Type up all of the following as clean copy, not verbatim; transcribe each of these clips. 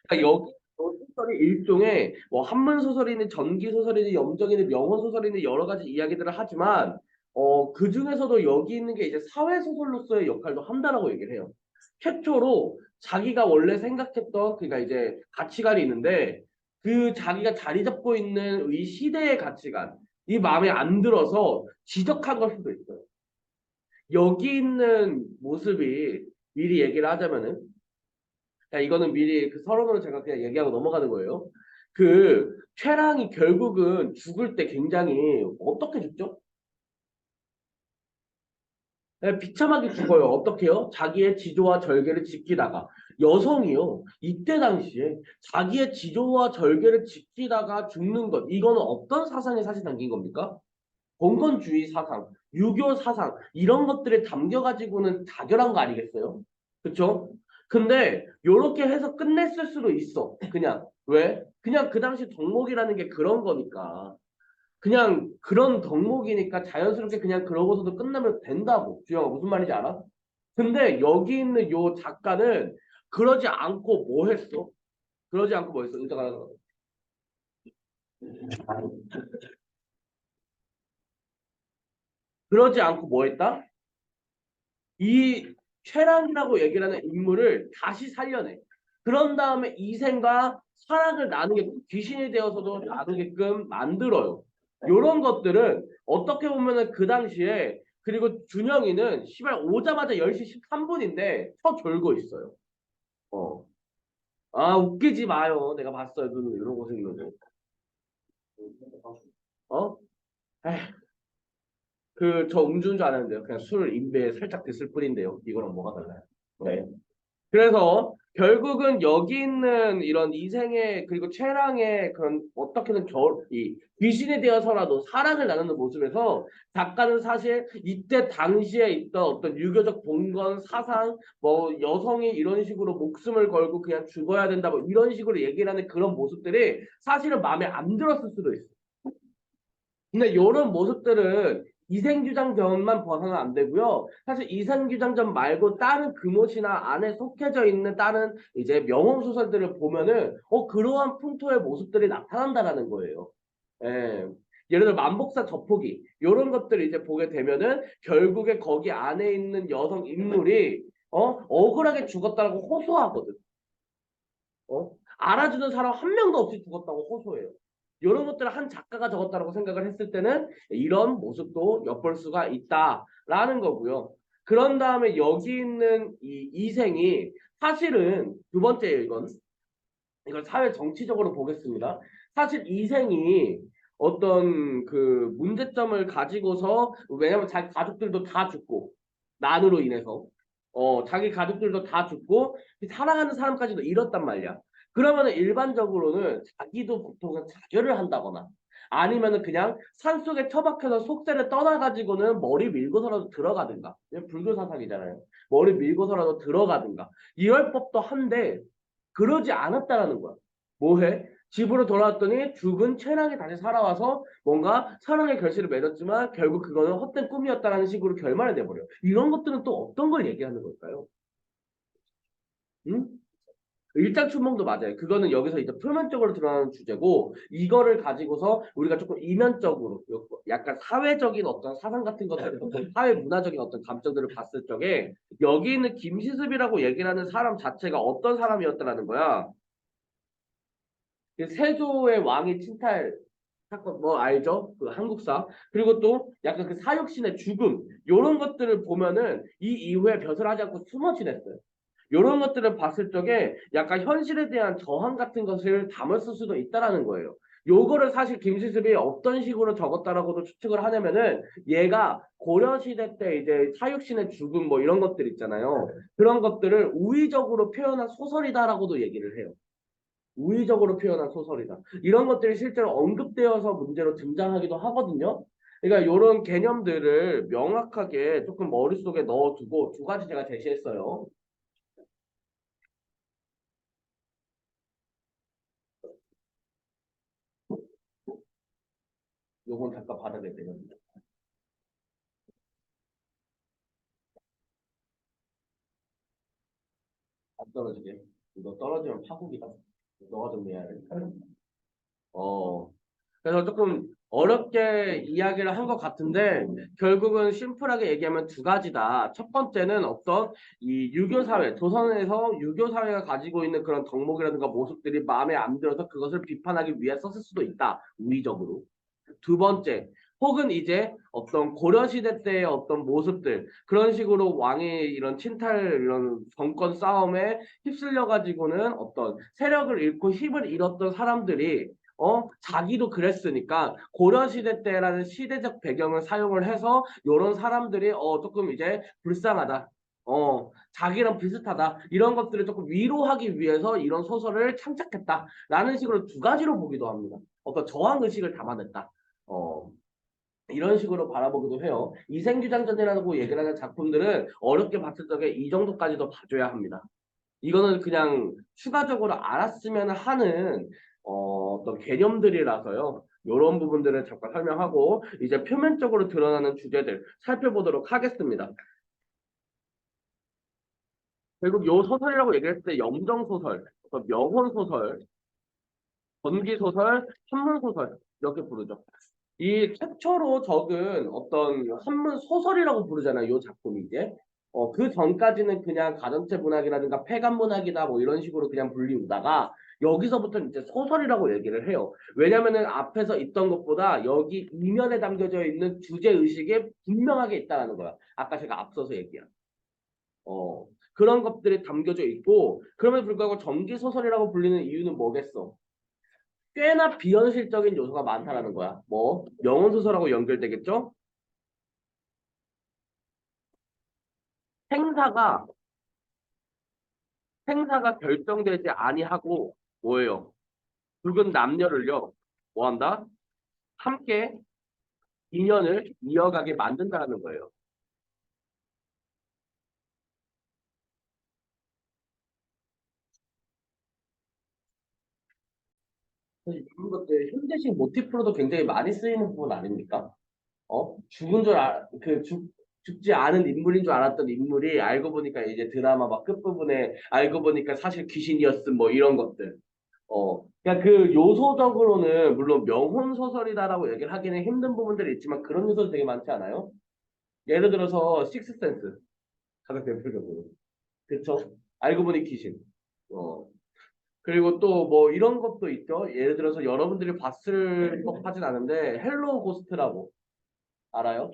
그러니까 여기 소설이 일종의 뭐 한문 소설이니 전기 소설이니 염정이니 명원 소설이니 여러 가지 이야기들을 하지만 그 중에서도 여기 있는 게 이제 사회 소설로서의 역할도 한다라고 얘기를 해요. 최초로 자기가 원래 생각했던 그러니까 이제 가치관이 있는데 그 자기가 자리 잡고 있는 이 시대의 가치관 이 마음에 안 들어서 지적한 걸 수도 있어요. 여기 있는 모습이 미리 얘기를 하자면은 야, 이거는 미리 그 서론으로 제가 그냥 얘기하고 넘어가는 거예요. 그 최랑이 결국은 죽을 때 굉장히 어떻게 죽죠? 네, 비참하게 죽어요. 어떻게요? 자기의 지조와 절개를 지키다가 여성이요. 이때 당시에 자기의 지조와 절개를 지키다가 죽는 것 이거는 어떤 사상이 사실 담긴 겁니까? 봉건주의 사상, 유교 사상 이런 것들에 담겨가지고는 자결한 거 아니겠어요? 그쵸? 근데 요렇게 해서 끝냈을 수도 있어. 그냥 왜? 그냥 그 당시 덕목이라는 게 그런 거니까. 그냥 그런 덕목이니까 자연스럽게 그냥 그러고서도 끝나면 된다고. 주영아 무슨 말인지 알아? 근데 여기 있는 요 작가는 그러지 않고 뭐 했어? 그러지 않고 뭐 했어? 의자가 그러지 않고 뭐 했다? 이 최랑이라고 얘기를 하는 인물을 다시 살려내. 그런 다음에 이생과 사랑을 나누게끔 귀신이 되어서도 나누게끔 만들어요. 이런 것들은 어떻게 보면은 그 당시에 그리고 준영이는 시발 오자마자 10시 13분인데 쳐 졸고 있어요. 어. 아 웃기지 마요. 내가 봤어요. 눈 이런 거 생기는 어? 에휴, 그저 음주운전 안 하는데요. 그냥 술 인배에 살짝 됐을 뿐인데요. 이거랑 뭐가 달라요? 네. 그래서 결국은 여기 있는 이런 이생의 그리고 최랑의 그런 어떻게든 이 귀신이 되어서라도 사랑을 나누는 모습에서 작가는 사실 이때 당시에 있던 어떤 유교적 봉건 사상 뭐 여성이 이런 식으로 목숨을 걸고 그냥 죽어야 된다 뭐 이런 식으로 얘기를 하는 그런 모습들이 사실은 마음에 안 들었을 수도 있어. 근데 이런 모습들은 이생규장전만 봐서는 안 되고요. 사실 이생규장전 말고 다른 금옷이나 안에 속해져 있는 다른 이제 명언 소설들을 보면은 그러한 풍토의 모습들이 나타난다라는 거예요. 예. 예를 들어 만복사 저포기 이런 것들을 이제 보게 되면은 결국에 거기 안에 있는 여성 인물이 억울하게 죽었다고 호소하거든. 알아주는 사람 한 명도 없이 죽었다고 호소해요. 이런 것들을 한 작가가 적었다고 생각을 했을 때는 이런 모습도 엿볼 수가 있다라는 거고요. 그런 다음에 여기 있는 이 이생이 사실은 두 번째 이건 사회 정치적으로 보겠습니다. 사실 이생이 어떤 그 문제점을 가지고서 왜냐면 자기 가족들도 다 죽고 난으로 인해서 자기 가족들도 다 죽고 사랑하는 사람까지도 잃었단 말이야. 그러면은 일반적으로는 자기도 보통은 자결을 한다거나 아니면은 그냥 산속에 처박혀서 속세를 떠나가지고는 머리 밀고서라도 들어가든가. 불교 사상이잖아요. 머리 밀고서라도 들어가든가. 이럴 법도 한데 그러지 않았다라는 거야. 뭐해? 집으로 돌아왔더니 죽은 최랑이 다시 살아와서 뭔가 사랑의 결실을 맺었지만 결국 그거는 헛된 꿈이었다라는 식으로 결말을 내버려. 이런 것들은 또 어떤 걸 얘기하는 걸까요? 응? 일장춘몽도 맞아요. 그거는 여기서 이제 표면적으로 드러나는 주제고 이거를 가지고서 우리가 조금 이면적으로 약간 사회적인 어떤 사상 같은 것들, 사회 문화적인 어떤 감정들을 봤을 적에 여기 있는 김시습이라고 얘기를 하는 사람 자체가 어떤 사람이었다라는 거야. 그 세조의 왕이 친탈 사건 뭐 알죠? 그 한국사 그리고 또 약간 그 사육신의 죽음 요런 것들을 보면은 이 이후에 벼슬 하지 않고 숨어 지냈어요. 요런 것들을 봤을 적에 약간 현실에 대한 저항 같은 것을 담았을 수도 있다라는 거예요. 요거를 사실 김시습이 어떤 식으로 적었다라고도 추측을 하냐면은 얘가 고려시대 때 이제 사육신의 죽음 뭐 이런 것들 있잖아요. 그런 것들을 우의적으로 표현한 소설이다라고도 얘기를 해요. 우의적으로 표현한 소설이다. 이런 것들이 실제로 언급되어서 문제로 등장하기도 하거든요. 그러니까 이런 개념들을 명확하게 조금 머릿속에 넣어두고 두 가지 제가 제시했어요. 요건 잠깐 받아야 되거든요. 안 떨어지게. 이거 떨어지면 파국이다. 너가 좀 해야 돼. 어. 그래서 조금 어렵게 이야기를 한 것 같은데 결국은 심플하게 얘기하면 두 가지다. 첫 번째는 어떤 이 유교 사회, 조선에서 유교 사회가 가지고 있는 그런 덕목이라든가 모습들이 마음에 안 들어서 그것을 비판하기 위해 썼을 수도 있다. 우의적으로. 두 번째, 혹은 이제 어떤 고려시대 때의 어떤 모습들, 그런 식으로 왕의 이런 침탈, 이런 정권 싸움에 휩쓸려 가지고는 어떤 세력을 잃고 힘을 잃었던 사람들이 자기도 그랬으니까 고려시대 때라는 시대적 배경을 사용을 해서 이런 사람들이 조금 이제 불쌍하다. 자기랑 비슷하다. 이런 것들을 조금 위로하기 위해서 이런 소설을 창작했다라는 식으로 두 가지로 보기도 합니다. 어떤 저항 의식을 담아냈다. 어, 이런 식으로 바라보기도 해요. 이생규장전이라고 얘기를 하는 작품들은 어렵게 봤을 적에 이 정도까지도 봐줘야 합니다. 이거는 그냥 추가적으로 알았으면 하는 어떤 개념들이라서요. 이런 부분들을 잠깐 설명하고 이제 표면적으로 드러나는 주제들 살펴보도록 하겠습니다. 결국 요 소설이라고 얘기했을 때 영정소설, 명혼소설, 전기소설, 한문소설 이렇게 부르죠. 이 최초로 적은 어떤 한문 소설이라고 부르잖아요. 이 작품이 이제. 그 전까지는 그냥 가정체 문학이라든가 폐간 문학이다 뭐 이런 식으로 그냥 불리우다가 여기서부터 이제 소설이라고 얘기를 해요. 왜냐면은 앞에서 있던 것보다 여기 이면에 담겨져 있는 주제 의식이 분명하게 있다는 거야. 아까 제가 앞서서 얘기한. 그런 것들이 담겨져 있고 그럼에도 불구하고 전기 소설이라고 불리는 이유는 뭐겠어? 꽤나 비현실적인 요소가 많다라는 거야. 뭐 영혼 소설하고 연결되겠죠? 행사가 행사가 결정되지 아니하고 뭐예요? 붉은 남녀를요. 뭐 한다? 함께 인연을 이어가게 만든다는 거예요. 사실 이런 것들 현대식 모티프로도 굉장히 많이 쓰이는 부분 아닙니까? 죽은 줄 죽지 않은 인물인 줄 알았던 인물이 알고 보니까 이제 드라마 막 끝부분에 알고 보니까 사실 귀신이었음 뭐 이런 것들. 그러니까 그 요소적으로는 물론 명혼 소설이다라고 얘기를 하기는 힘든 부분들이 있지만 그런 요소도 되게 많지 않아요? 예를 들어서 식스센스 가장 대표적으로 그쵸? 알고 보니 귀신. 어 그리고 또 뭐 이런 것도 있죠. 예를 들어서 여러분들이 봤을 법하진 않은데 헬로 고스트라고 알아요?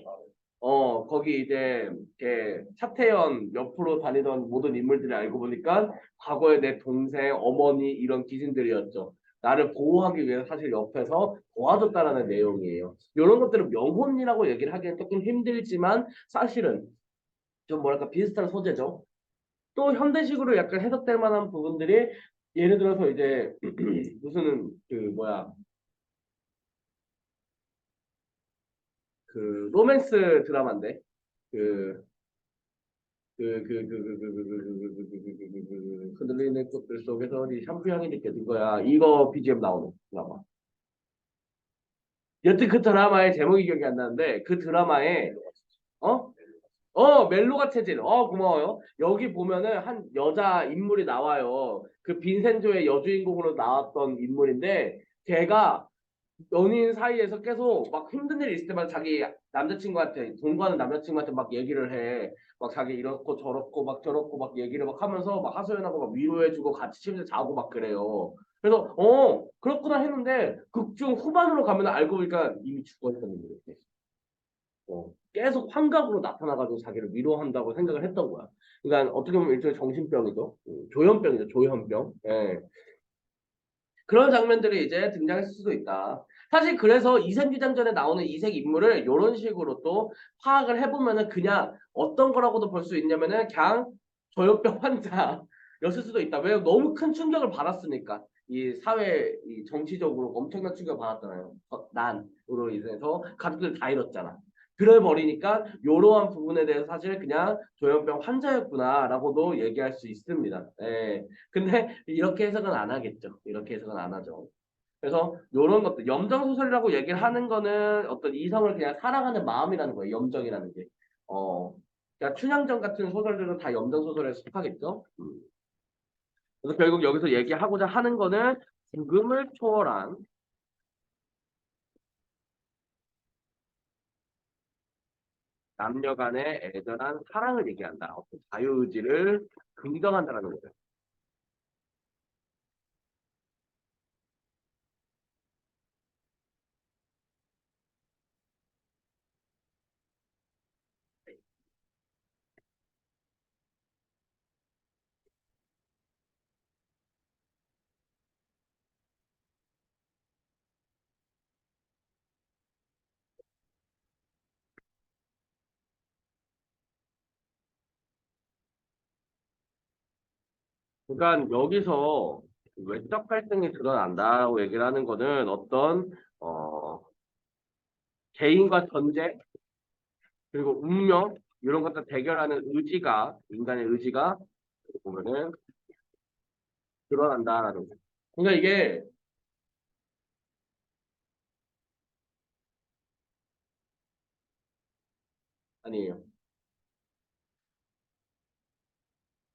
거기 이제 이렇게 차태현 옆으로 다니던 모든 인물들이 알고 보니까 과거에 내 동생, 어머니 이런 귀신들이었죠. 나를 보호하기 위해 사실 옆에서 도와줬다라는 내용이에요. 이런 것들은 명혼이라고 얘기를 하기는 조금 힘들지만 사실은 좀 뭐랄까 비슷한 소재죠. 또 현대식으로 약간 해석될 만한 부분들이 예를 들어서 이제 무슨 그 뭐야 그 로맨스 드라마인데 그 흔들리는 꽃들 속에서 네 샴푸 향이 느껴진 거야. 이거 BGM 나오는 드라마. 여튼 그 드라마의 제목이 기억이 안 나는데 그 드라마에 어? 멜로가 체질. 고마워요. 여기 보면은 한 여자 인물이 나와요. 그 빈센조의 여주인공으로 나왔던 인물인데 걔가 연인 사이에서 계속 막 힘든 일이 있을 때마다 자기 남자친구한테 동거하는 남자친구한테 막 얘기를 해. 막 자기 이렇고 저렇고 막 저렇고 막 얘기를 막 하면서 막 하소연하고 막 위로해주고 같이 침대 자고 막 그래요. 그래서 그렇구나 했는데 극중 후반으로 가면 알고 보니까 이미 죽어 있었는 거예요. 계속 환각으로 나타나가지고 자기를 위로한다고 생각을 했던 거야. 그러니까 어떻게 보면 일종의 정신병이죠. 조현병이죠. 조현병. 예. 그런 장면들이 이제 등장했을 수도 있다. 사실 그래서 이색기장전에 나오는 이색 인물을 이런 식으로 또 파악을 해보면은 그냥 어떤 거라고도 볼 수 있냐면은 그냥 조현병 환자였을 수도 있다. 왜 너무 큰 충격을 받았으니까. 이 사회, 이 정치적으로 엄청난 충격을 받았잖아요. 난으로 인해서 가족들 다 잃었잖아. 그래 버리니까 이러한 부분에 대해서 사실 그냥 조현병 환자였구나라고도 얘기할 수 있습니다. 예. 근데 이렇게 해석은 안 하겠죠. 이렇게 해석은 안 하죠. 그래서 이런 것들 염정소설이라고 얘기를 하는 거는 어떤 이성을 그냥 사랑하는 마음이라는 거예요. 염정이라는 게. 그러니까 춘향전 같은 소설들은 다 염정소설에 속하겠죠. 그래서 결국 여기서 얘기하고자 하는 거는 죽음을 초월한 남녀 간의 애절한 사랑을 얘기한다. 어떤 자유의지를 긍정한다라는 거죠. 그러니까 여기서 외적 갈등이 드러난다고 얘기를 하는 거는 어떤 개인과 전쟁 그리고 운명 이런 것들 대결하는 의지가 인간의 의지가 보면은 드러난다라는 거죠. 그러니까 이게 아니에요.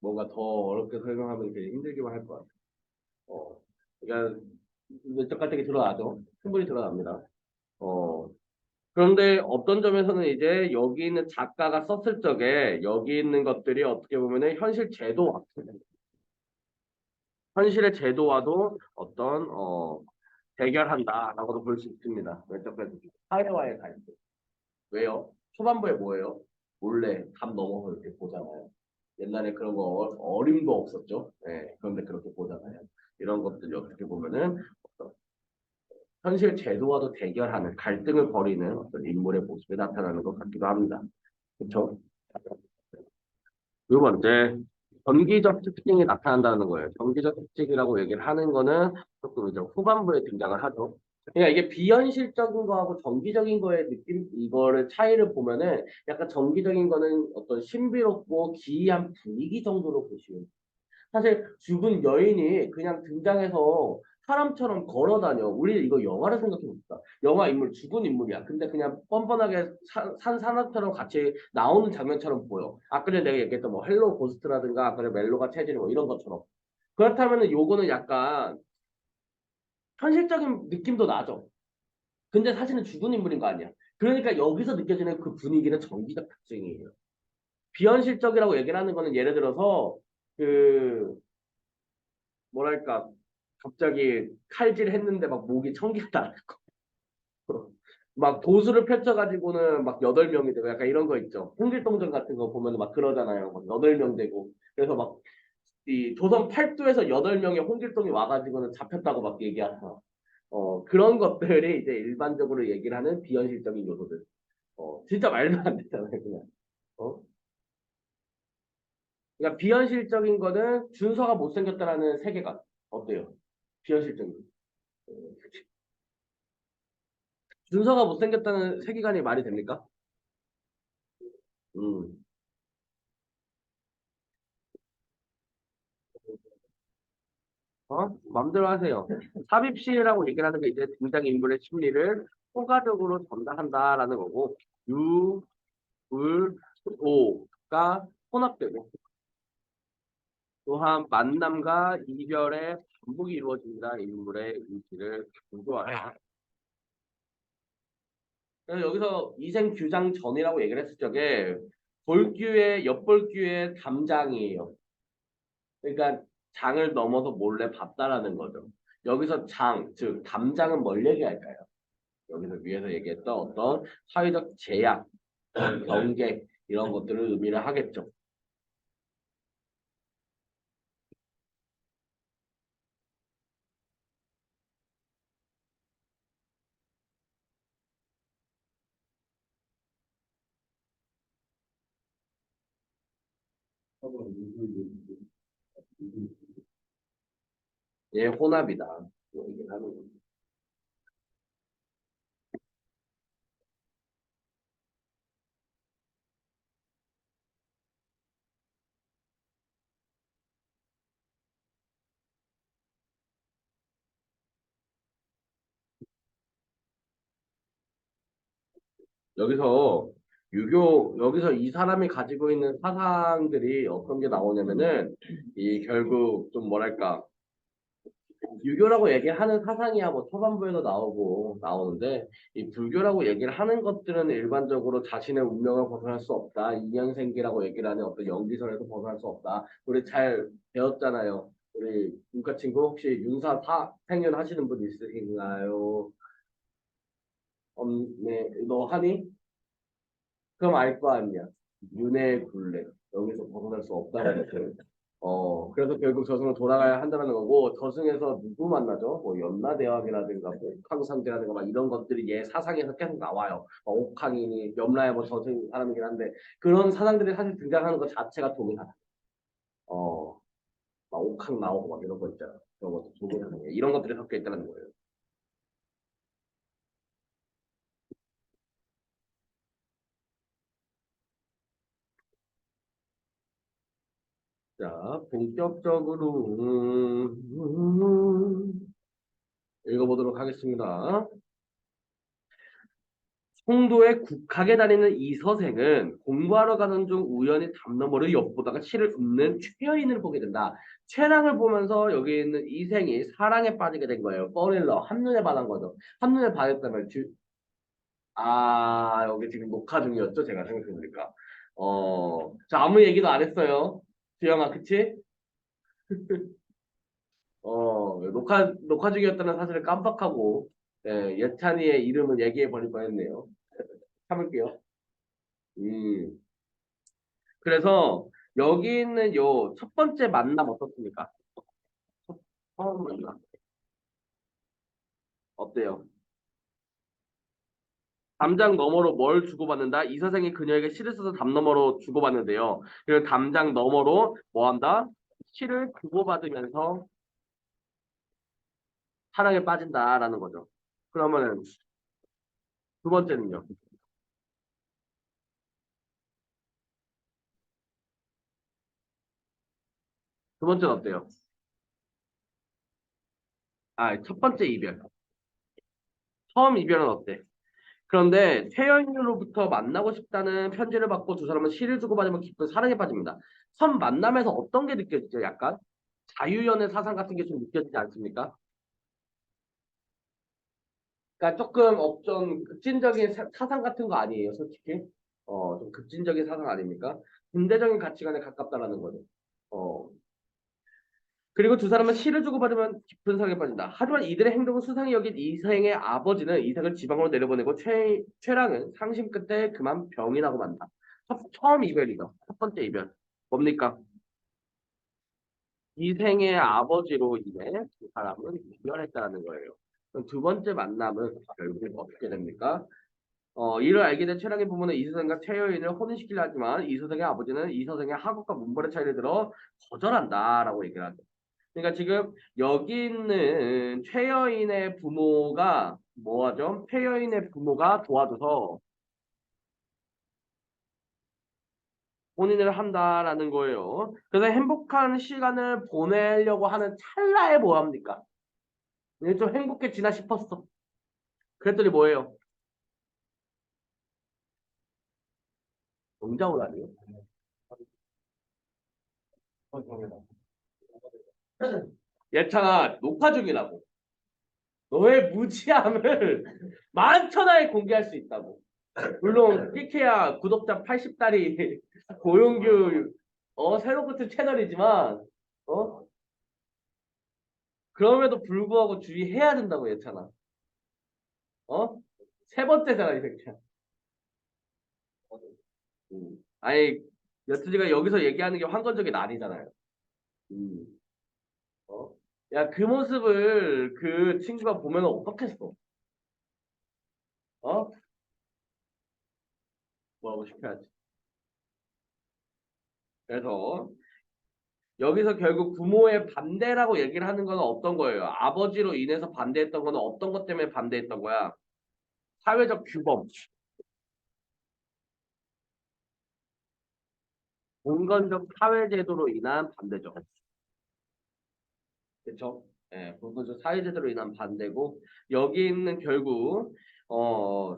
뭔가 더 어렵게 설명하면 되게 힘들기만 할 것 같아요. 그러니까 외적 갈등이 드러나죠. 충분히 드러납니다. 어, 그런데 어떤 점에서는 이제 여기 있는 작가가 썼을 적에 여기 있는 것들이 어떻게 보면은 현실 제도와 현실의 제도와도 어떤 대결한다라고도 볼 수 있습니다. 외적 갈등, 사회와의 갈등. 왜요? 초반부에 뭐예요? 몰래 담 넘어서 이렇게 보잖아요. 옛날에 그런 거 어림도 없었죠. 네, 그런데 그렇게 보잖아요. 이런 것들이 어떻게 보면은 어떤 현실 제도와도 대결하는 갈등을 벌이는 어떤 인물의 모습이 나타나는 것 같기도 합니다. 그렇죠? 두 번째, 정기적 특징이 나타난다는 거예요. 정기적 특징이라고 얘기를 하는 거는 조금 이제 후반부에 등장을 하죠. 그러니까 이게 비현실적인 거하고 정기적인 거의 느낌, 이거를 차이를 보면은 약간 정기적인 거는 어떤 신비롭고 기이한 분위기 정도로 보시면 돼요. 사실 죽은 여인이 그냥 등장해서 사람처럼 걸어 다녀. 우리 이거 영화를 생각해 봅시다. 영화 인물 죽은 인물이야. 근데 그냥 뻔뻔하게 산 사람처럼 같이 나오는 장면처럼 보여. 아까 전에 내가 얘기했던 뭐 헬로 고스트라든가 아까 전에 멜로가 체질 뭐 이런 것처럼. 그렇다면은 요거는 약간 현실적인 느낌도 나죠. 근데 사실은 죽은 인물인 거 아니야. 그러니까 여기서 느껴지는 그 분위기는 정기적 특징이에요. 비현실적이라고 얘기를 하는 거는 예를 들어서 그 뭐랄까 갑자기 칼질 했는데 막 목이 천개가 나는 거. 막 도수를 펼쳐가지고는 막 8명이 되고 약간 이런 거 있죠. 홍길동전 같은 거 보면 막 그러잖아요. 막 8명 되고. 그래서 막 이 조선 팔도에서 8명의 홍길동이 와가지고는 잡혔다고 막 얘기하죠. 그런 것들이 이제 일반적으로 얘기를 하는 비현실적인 요소들. 진짜 말도 안 되잖아요, 그냥. 어? 그러니까 비현실적인 거는 준서가 못생겼다라는 세계관. 어때요? 비현실적인 거. 준서가 못생겼다는 세계관이 말이 됩니까? 음. 마음대로 하세요. 삽입시라고 얘기를 하는 게 이제 등장인물의 심리를 효과적으로 전달한다라는 거고, 유, 울, 오가 혼합되고, 또한 만남과 이별의 반복이 이루어진다. 인물의 의지를 강조하라. 그래서 여기서 이생 규장 전이라고 얘기를 했을 적에 볼규의 엿볼규의 담장이에요. 그러니까 장을 넘어서 몰래 봤다라는 거죠. 여기서 장, 즉 담장은 뭘 얘기할까요? 여기서 위에서 얘기했던 어떤 사회적 제약, 경계 이런 것들을 의미를 하겠죠. 예, 혼합이다. 얘기를 하는 거죠. 여기서 유교 여기서 이 사람이 가지고 있는 사상들이 어떤 게 나오냐면은 이 결국 좀 뭐랄까 유교라고 얘기하는 사상이야 뭐 초반부에도 나오고 나오는데 이 불교라고 얘기를 하는 것들은 일반적으로 자신의 운명을 벗어날 수 없다. 이년생기라고 얘기를 하는 어떤 연기설에서 벗어날 수 없다. 우리 잘 배웠잖아요. 우리 문과 친구 혹시 윤사 생년 하시는 분 있으신가요? 네, 너 하니? 그럼 알 거 아니야. 윤회 굴레 여기서 벗어날 수 없다는 거죠. 그래서 결국 저승으로 돌아가야 한다는 거고, 저승에서 누구 만나죠? 뭐, 염라대왕이라든가, 뭐, 옥황상제라든가, 막 이런 것들이 얘 사상에서 계속 나와요. 옥황이니, 염라야 뭐 저승 사람이긴 한데, 그런 사상들이 사실 등장하는 것 자체가 도미사상. 어, 막 옥황 나오고 막 이런 거 있잖아. 그런 것도 도미사상이에요. 이런 것들이 섞여 있다는 거예요. 자, 본격적으로, 읽어보도록 하겠습니다. 송도에 국학에 다니는 이 서생은 공부하러 가는 중 우연히 담 너머로 엿보다가 시를 읊는 최여인을 보게 된다. 최랑을 보면서 여기 있는 이생이 사랑에 빠지게 된 거예요. fall 한눈에 반한 거죠. 한눈에 반했다면 여기 지금 녹화 중이었죠? 제가 생각해보니까. 자, 아무 얘기도 안 했어요. 주영아, 그치? 녹화 중이었다는 사실을 깜빡하고, 예찬이의 이름은 얘기해 버릴 뻔했네요. 참을게요. 음. 그래서 여기 있는 요 첫 번째 만남 어떻습니까? 처음 만남 어때요? 담장 너머로 뭘 주고받는다? 이 선생이 그녀에게 시를 써서 담 너머로 주고받는데요. 그리고 담장 너머로 뭐 한다? 시를 주고받으면서 사랑에 빠진다라는 거죠. 그러면은 두 번째는요. 두 번째는 어때요? 첫 번째 이별. 처음 이별은 어때? 그런데 최연유로부터 만나고 싶다는 편지를 받고 두 사람은 시를 주고받으면 깊은 사랑에 빠집니다. 첫 만남에서 어떤 게 느껴지죠? 약간 자유연애 사상 같은 게 좀 느껴지지 않습니까? 그러니까 조금 좀 급진적인 사상 같은 거 아니에요, 솔직히? 좀 급진적인 사상 아닙니까? 군대적인 가치관에 가깝다라는 거죠. 어, 그리고 두 사람은 시를 주고받으면 깊은 사랑에 빠진다. 하지만 이들의 행동을 수상히 여긴 이생의 아버지는 이생을 지방으로 내려보내고 최랑은 상심 끝에 그만 병이 나고 만다. 처음 이별이죠. 첫 번째 이별. 뭡니까? 이생의 아버지로 인해 두 사람은 이별했다는 거예요. 그럼 두 번째 만남은 결국 어떻게 됩니까? 이를 알게 된 최랑의 부모는 이서생과 최여인을 혼인시키려 하지만 이서생의 아버지는 이서생의 학업과 문벌의 차이를 들어 거절한다라고 얘기를 하죠. 그러니까 지금 여기 있는 최여인의 부모가 뭐하죠? 최여인의 부모가 도와줘서 혼인을 한다라는 거예요. 그래서 행복한 시간을 보내려고 하는 찰나에 뭐 합니까? 이제 좀 행복해지나 싶었어. 그랬더니 뭐예요? 농장을 하네요. 예찬아, 녹화 중이라고. 너의 무지함을 만천하에 공개할 수 있다고. 물론 피케야 구독자 80달이 고용규 새로 붙은 채널이지만 어 그럼에도 불구하고 주의해야 된다고 했잖아. 어? 세 번째잖아 이 새끼야. 아니 여트지가 여기서 얘기하는 게 황건적인 아니잖아요. 음. 어? 야 그 모습을 그 친구가 보면 어떻겠어? 어? 뭐라고 시켜야지. 그래서 여기서 결국 부모의 반대라고 얘기를 하는 건 어떤 거예요? 아버지로 인해서 반대했던 거는 어떤 것 때문에 반대했던 거야? 사회적 규범, 봉건적 사회제도로 인한 반대죠. 그렇죠? 예, 봉건적 사회제도로 인한 반대고 여기 있는 결국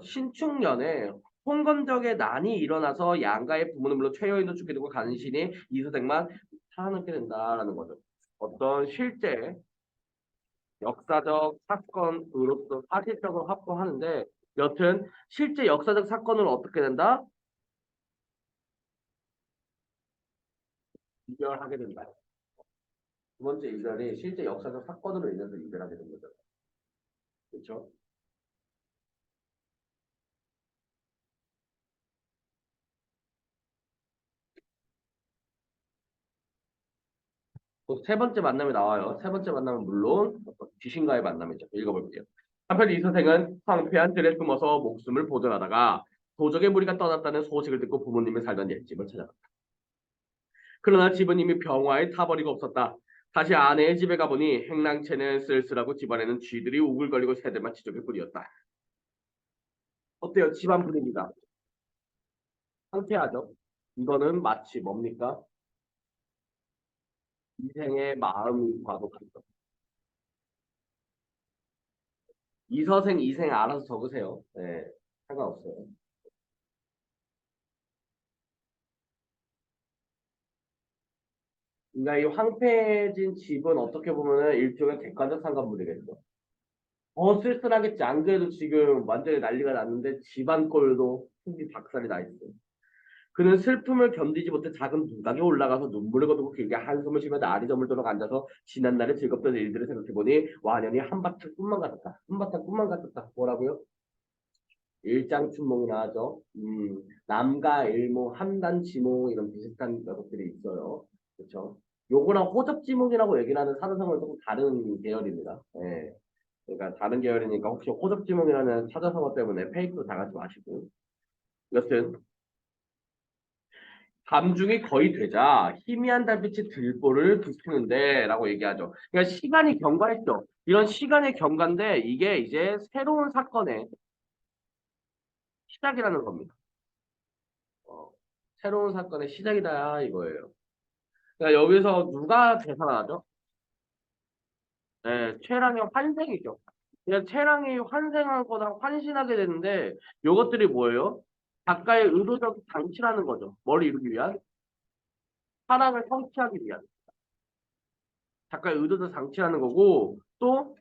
신축년에 홍건적의 난이 일어나서 양가의 부모는 물론 최여인도 죽게 되고 간신히 이서택만 살아남게 된다라는 거죠. 어떤 실제 역사적 사건으로서 사실적으로 확보하는데 여튼 실제 역사적 사건으로 어떻게 된다? 이별하게 된다. 두 번째 이별이 실제 역사적 사건으로 인해서 이별하게 된 거죠. 그렇죠? 또 세 번째 만남이 나와요. 세 번째 만남은 물론 귀신과의 만남이죠. 읽어볼게요. 한편 이 선생은 황폐한 들에 숨어서 목숨을 보존하다가 도적의 무리가 떠났다는 소식을 듣고 부모님이 살던 옛집을 찾아갔다. 그러나 집은 이미 병화에 타버리고 없었다. 다시 아내의 집에 가보니 행랑채는 쓸쓸하고 집안에는 쥐들이 우글거리고 새들만 지저귀 뿌리였다. 어때요? 집안 분위기가 상쾌하죠? 이거는 마치 뭡니까? 이생의 마음이 과도하죠. 이서생, 이생 알아서 적으세요. 네, 상관없어요. 그러니까 이 황폐해진 집은 어떻게 보면은 일종의 객관적 상관물이겠죠. 쓸쓸하겠지. 안 그래도 지금 완전히 난리가 났는데 집안 꼴도 속이 박살이 나 있어요. 그는 슬픔을 견디지 못해 작은 두각에 올라가서 눈물을 거두고 길게 한숨을 쉬며 날이 저물도록 앉아서 지난날의 즐겁던 일들을 생각해보니 완연히 한바탕 꿈만 같았다. 한바탕 꿈만 같았다. 뭐라고요? 일장춘몽이나 하죠. 남가 일모, 함단지몽 이런 비슷한 것들이 있어요. 그렇죠? 요거랑 호접지몽이라고 얘기를 하는 사자성어는 조금 다른 계열입니다. 예. 그러니까 다른 계열이니까 혹시 호접지몽이라는 사자성어 때문에 페이크로 당하지 마시고. 여튼 밤중이 거의 되자 희미한 달빛이 들보를 비추는데 라고 얘기하죠. 그러니까 시간이 경과했죠. 이런 시간의 경과인데 이게 이제 새로운 사건의 시작이라는 겁니다. 어, 새로운 사건의 시작이다 이거예요. 그러니까 여기서 누가 계산하죠? 네, 최랑의 환생이죠. 그냥 최랑이 환생하거나 환신하게 되는데 이것들이 뭐예요? 작가의 의도적 장치라는 거죠. 뭘 이루기 위한? 사랑을 성취하기 위한. 작가의 의도적 장치라는 거고 또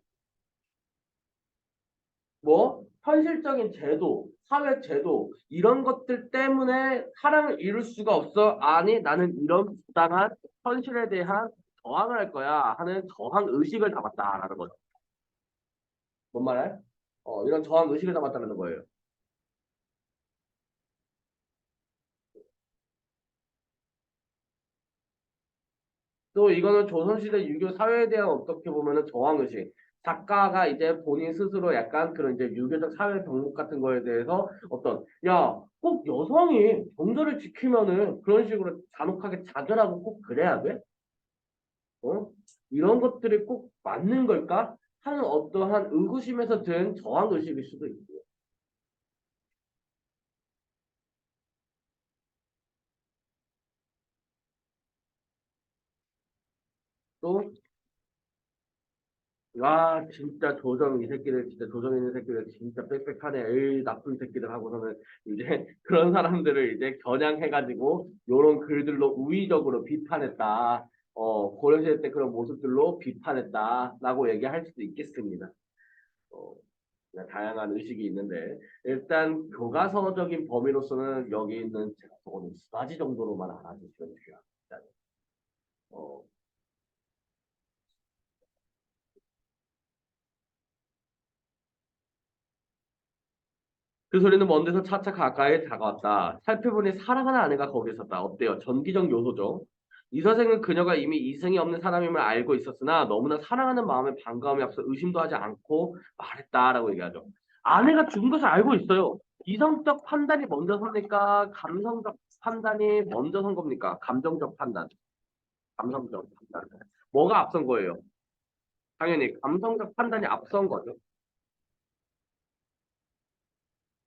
뭐 현실적인 제도, 사회 제도 이런 것들 때문에 사랑을 이룰 수가 없어. 아니 나는 이런 부당한 현실에 대한 저항을 할 거야 하는 저항 의식을 담았다라는 거죠. 뭔 말해? 이런 저항 의식을 담았다는 거예요. 또 이거는 조선시대 유교 사회에 대한 어떻게 보면은 저항 의식. 작가가 이제 본인 스스로 약간 그런 이제 유교적 사회 병목 같은 거에 대해서 어떤 야 꼭 여성이 정절을 지키면은 그런 식으로 잔혹하게 자결하고 꼭 그래야 돼? 어? 이런 것들이 꼭 맞는 걸까? 하는 어떠한 의구심에서 든 저항 의식일 수도 있고요. 또, 와, 진짜 조정 이 새끼들, 진짜 조정 있는 새끼들 진짜 빽빽하네. 에이, 나쁜 새끼들 하고서는 이제 그런 사람들을 이제 겨냥해가지고 요런 글들로 우의적으로 비판했다. 고려시대 때 그런 모습들로 비판했다라고 얘기할 수도 있겠습니다. 어, 다양한 의식이 있는데 일단 교과서적인 범위로서는 여기 있는 제가 적어놓은 두 가지 정도로만 알아주시면 돼요. 일단, 어, 그 소리는 먼 데서 차차 가까이 다가왔다. 살펴보니 사랑하는 아내가 거기 있었다. 어때요? 전기적 요소죠. 이 선생은 그녀가 이미 이성이 없는 사람임을 알고 있었으나 너무나 사랑하는 마음에 반가움이 앞서 의심도 하지 않고 말했다라고 얘기하죠. 아내가 죽은 것을 알고 있어요. 이성적 판단이 먼저 섭니까? 감성적 판단이 먼저 선 겁니까? 감정적 판단. 감성적 판단. 뭐가 앞선 거예요? 당연히 감성적 판단이 앞선 거죠.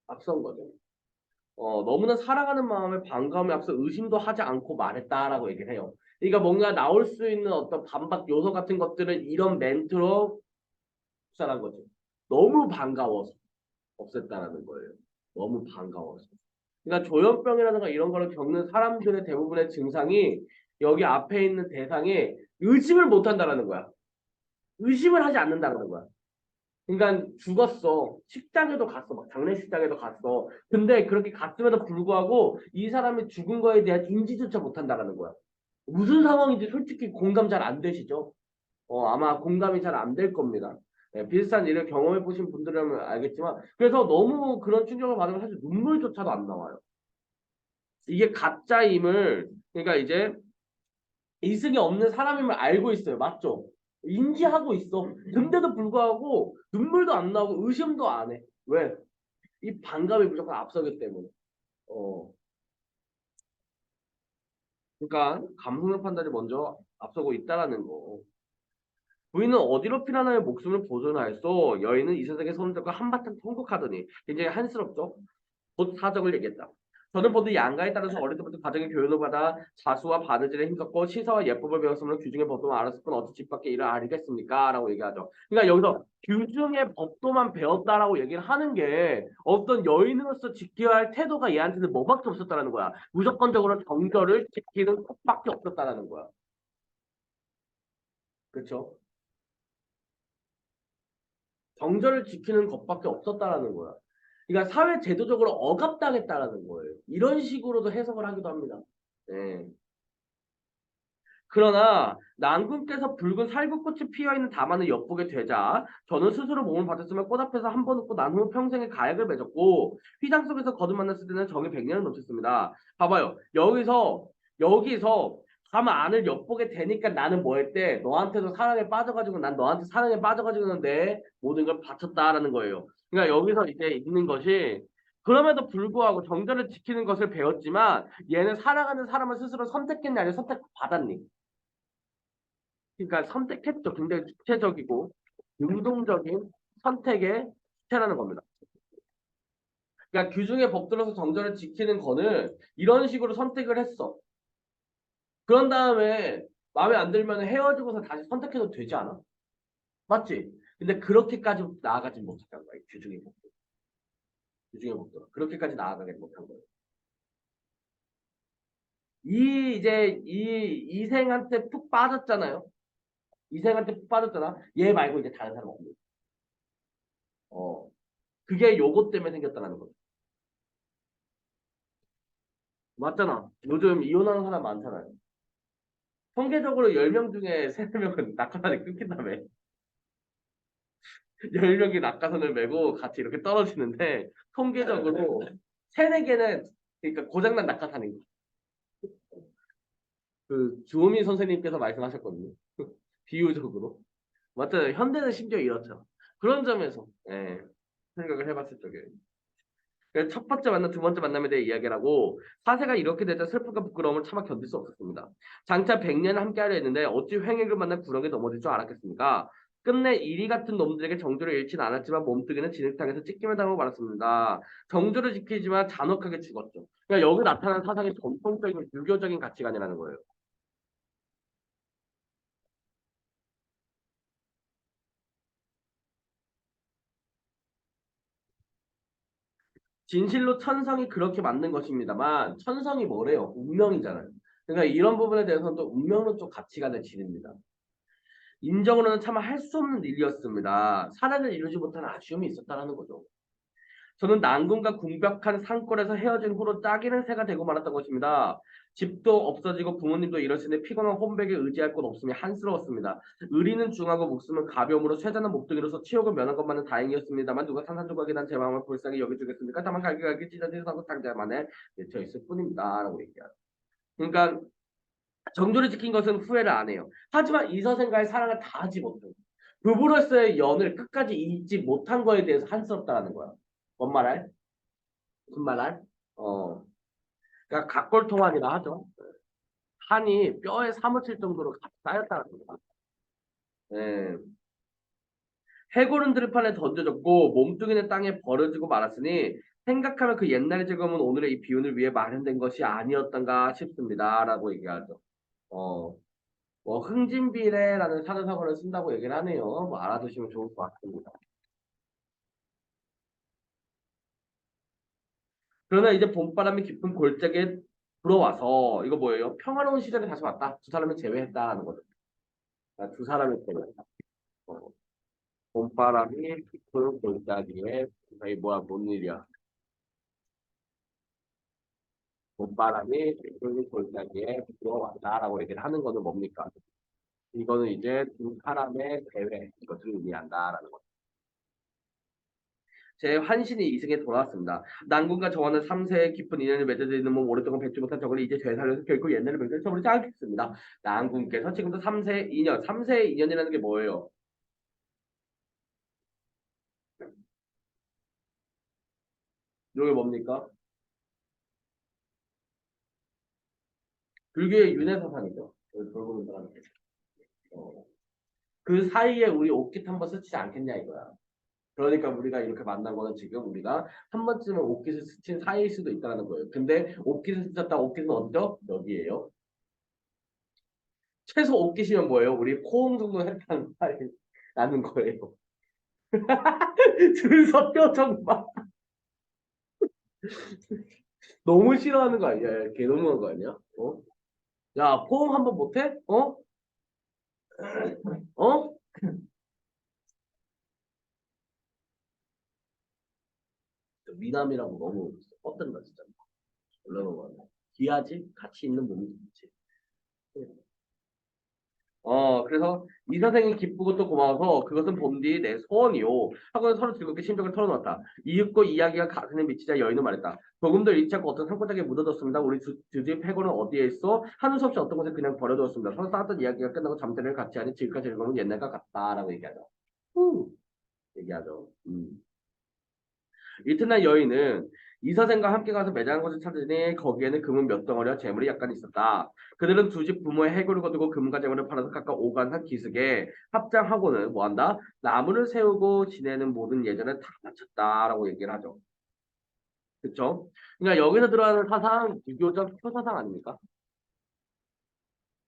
앞선 거죠. 너무나 사랑하는 마음에 반감에 앞서 의심도 하지 않고 말했다라고 얘기를 해요. 그러니까 뭔가 나올 수 있는 어떤 반박 요소 같은 것들을 이런 멘트로 흡사한 거죠. 너무 반가워서 없앴다라는 거예요. 너무 반가워서. 그러니까 조현병이라든가 이런 거를 겪는 사람들의 대부분의 증상이 여기 앞에 있는 대상에 의심을 못 한다라는 거야. 의심을 하지 않는다는 거야. 그러니까 죽었어. 식당에도 갔어. 막 장례식장에도 갔어. 근데 그렇게 갔음에도 불구하고 이 사람이 죽은 거에 대한 인지조차 못 한다라는 거야. 무슨 상황인지 솔직히 공감 잘 안 되시죠? 아마 공감이 잘 안 될 겁니다. 예, 비슷한 일을 경험해 보신 분들은 알겠지만 그래서 너무 그런 충격을 받으면 사실 눈물조차도 안 나와요. 이게 가짜임을 그러니까 이제 이승이 없는 사람임을 알고 있어요. 맞죠? 인지하고 있어. 근데도 불구하고 눈물도 안 나오고 의심도 안 해. 왜? 이 반감이 무조건 앞서기 때문에. 어. 그러니까 감성의 판단이 먼저 앞서고 있다라는 거. 부인은 어디로 피난하여 목숨을 보존하였소? 여인은 이 세상에 손을 들고 한바탕 통곡하더니 굉장히 한스럽죠. 곧 사정을 얘기했다. 저는 모두 양가에 따라서 어릴 때부터 가정의 교육을 받아 자수와 바느질에 힘썼고 시사와 예법을 배웠으므로 규중의 법도만 알았을 뿐 어찌 집 밖의 일을 알겠습니까? 라고 얘기하죠. 그러니까 여기서 규중의 법도만 배웠다라고 얘기를 하는 게 어떤 여인으로서 지켜야 할 태도가 얘한테는 뭐밖에 없었다라는 거야. 무조건적으로 정절을 지키는 것밖에 없었다라는 거야. 그렇죠? 정절을 지키는 것밖에 없었다라는 거야. 그러니까 사회 제도적으로 억압당했다라는 거예요. 이런 식으로도 해석을 하기도 합니다. 네. 그러나 난군께서 붉은 살구꽃이 피어있는 담안을 엿보게 되자 저는 스스로 몸을 받았으며 꽃 앞에서 한 번 웃고 난 후 평생의 가약을 맺었고 휘장 속에서 거듭 만났을 때는 정이 100년을 넘쳤습니다. 봐봐요. 여기서 담 안을 엿보게 되니까 나는 뭐 했대? 너한테도 사랑에 빠져가지고 난 너한테 사랑에 빠져가지고 내 모든 걸 바쳤다라는 거예요. 그러니까 여기서 이제 있는 것이 그럼에도 불구하고 정절을 지키는 것을 배웠지만 얘는 사랑하는 사람을 스스로 선택했냐 아니면 선택받았니? 그러니까 선택했죠. 굉장히 주체적이고 능동적인 선택의 주체라는 겁니다. 그러니까 규중의 법들로서 정절을 지키는 거는 이런 식으로 선택을 했어. 그런 다음에 마음에 안 들면 헤어지고서 다시 선택해도 되지 않아? 맞지? 근데 그렇게까지 나아가지 못한 거야. 규중의 법들. 규중의 법들. 그렇게까지 나아가지 못한 거예요. 이 이생한테 푹 빠졌잖아요. 이생한테 푹 빠졌잖아. 얘 말고 이제 다른 사람 없는. 어. 그게 요것 때문에 생겼다는 거죠. 맞잖아. 요즘 이혼하는 사람 많잖아요. 통계적으로 10명 중에 3명은 낙하산이 끊긴다며. 10명이 낙하산을 메고 같이 이렇게 떨어지는데 통계적으로 3, 4개는 그러니까 고장난 낙하산인 거야. 그 주호민 선생님께서 말씀하셨거든요. 비유적으로. 맞잖아요. 현대는 심지어 이렇죠. 그런 점에서 생각을 해봤을 적에 첫 번째 만남, 두 번째 만남에 대해 이야기를 하고 사세가 이렇게 되자 슬픔과 부끄러움을 차마 견딜 수 없었습니다. 장차 100년을 함께하려 했는데 어찌 횡액을 만나 구렁에 넘어질 줄 알았겠습니까? 끝내 이리 같은 놈들에게 정조를 잃지는 않았지만 몸뚱이는 진흙탕에서 찢김을 당하고 말았습니다. 정조를 지키지만 잔혹하게 죽었죠. 그러니까 여기 나타난 사상이 전통적인 유교적인 가치관이라는 거예요. 진실로 천성이 그렇게 만든 것입니다만 천성이 뭐래요? 운명이잖아요. 그러니까 이런 부분에 대해서는 또 운명론적 가치관을 지닙니다. 인정으로는 차마 할 수 없는 일이었습니다. 사랑을 이루지 못한 아쉬움이 있었다는 거죠. 저는 난군과 궁벽한 산골에서 헤어진 후로 딱이는 새가 되고 말았던 것입니다. 집도 없어지고 부모님도 이러시니 피곤한 혼백에 의지할 곳 없으니 한스러웠습니다. 의리는 중하고 목숨은 가벼움으로 쇠잔한 목동이로서 치욕을 면한 것만은 다행이었습니다만 누가 산산조각이 난 제 마음을 불쌍히 여겨주겠습니까? 다만 갈기갈기 찢어지는 당자만에 맺혀 있을 뿐입니다. 라고 얘기하죠. 그러니까 정조를 지킨 것은 후회를 안 해요. 하지만 이서생과의 사랑을 다 하지 못해요. 부부로서의 연을 끝까지 잊지 못한 거에 대해서 한스럽다는 거야. 뭔 말할? 무슨 말할? 어, 그러니까 각골통환이라 하죠. 한이 뼈에 사무칠 정도로 쌓였다는 거야. 예. 해골은 들판에 던져졌고 몸뚱이는 땅에 버려지고 말았으니 생각하면 그 옛날의 즐거움은 오늘의 이 비운을 위해 마련된 것이 아니었던가 싶습니다. 라고 얘기하죠. 어, 뭐 흥진비례라는 사전사고를 쓴다고 얘기를 하네요. 뭐 알아두시면 좋을 것 같습니다. 그러나 이제 봄바람이 깊은 골짜기에 불어와서 이거 뭐예요? 평화로운 시절에 다시 왔다. 두 사람을 제외했다라는 거죠. 아, 두 사람을 제외했다. 어, 봄바람이 깊은 골짜기에 이 뭐야 뭔 일이야? 봄바람이 깊은 골짜기에 불어왔다라고 얘기를 하는 거는 뭡니까? 이거는 이제 두 사람의 대회 이것을 의미한다라는 거죠. 제 환신이 이승에 돌아왔습니다. 난군과 저와는 3세의 깊은 인연을 맺어져 있는 몸 오랫동안 뵙지 못한 적을 이제 되살려서 결코 옛날의 맹세를 저버리지 않겠습니다. 난군께서 지금도 3세 인연, 3세의 인연이라는 게 뭐예요? 이게 뭡니까? 불교의 윤회사상이죠. 돌보는 사람. 어. 그 사이에 우리 옷깃 한번 스치지 않겠냐 이거야. 그러니까 우리가 이렇게 만난 거는 지금 우리가 한 번쯤은 옷깃을 스친 사이일 수도 있다는 거예요. 근데 옷깃을 스쳤다 옷깃은 어디죠? 여기에요. 최소 옷깃이면 뭐예요? 우리 포옹 정도 했다는 사이 나는 거예요. 준서 표정 봐. 너무 싫어하는 거 아니야? 개 너무한 거 아니야? 어? 야, 포옹 한번 못해? 어? 어? 미남이라고 너무 뻗든다 진짜. 올라간 거 같네. 귀하지? 같이 있는 몸이 좋지. 그래서 이 선생이 기쁘고 또 고마워서 그것은 본디 내 소원이요. 하고는 서로 즐겁게 심정을 털어놓았다. 이윽고 이야기가 가슴에 미치자 여인은 말했다. 조금도 잃지 않고 어떤 산골짜기에 묻어뒀습니다. 우리 드디어 패고는 어디에 있어? 하는 수 없이 어떤 곳에 그냥 버려두었습니다. 서로 싸웠던 이야기가 끝나고 잠자리를 같이 하니 지금까지 즐거움은 옛날과 같다라고 얘기하죠. 얘기하죠. 이튿날 여인은 이서생과 함께 가서 매장한 곳을 찾으니 거기에는 금은 몇 덩어리와 재물이 약간 있었다. 그들은 두 집 부모의 해골을 거두고 금과 재물을 팔아서 각각 오간한 기슭에 합장하고는 뭐한다? 나무를 세우고 지내는 모든 예전을 다 마쳤다라고 얘기를 하죠. 그쵸? 그러니까 여기서 들어가는 사상 유교적 표사상 아닙니까?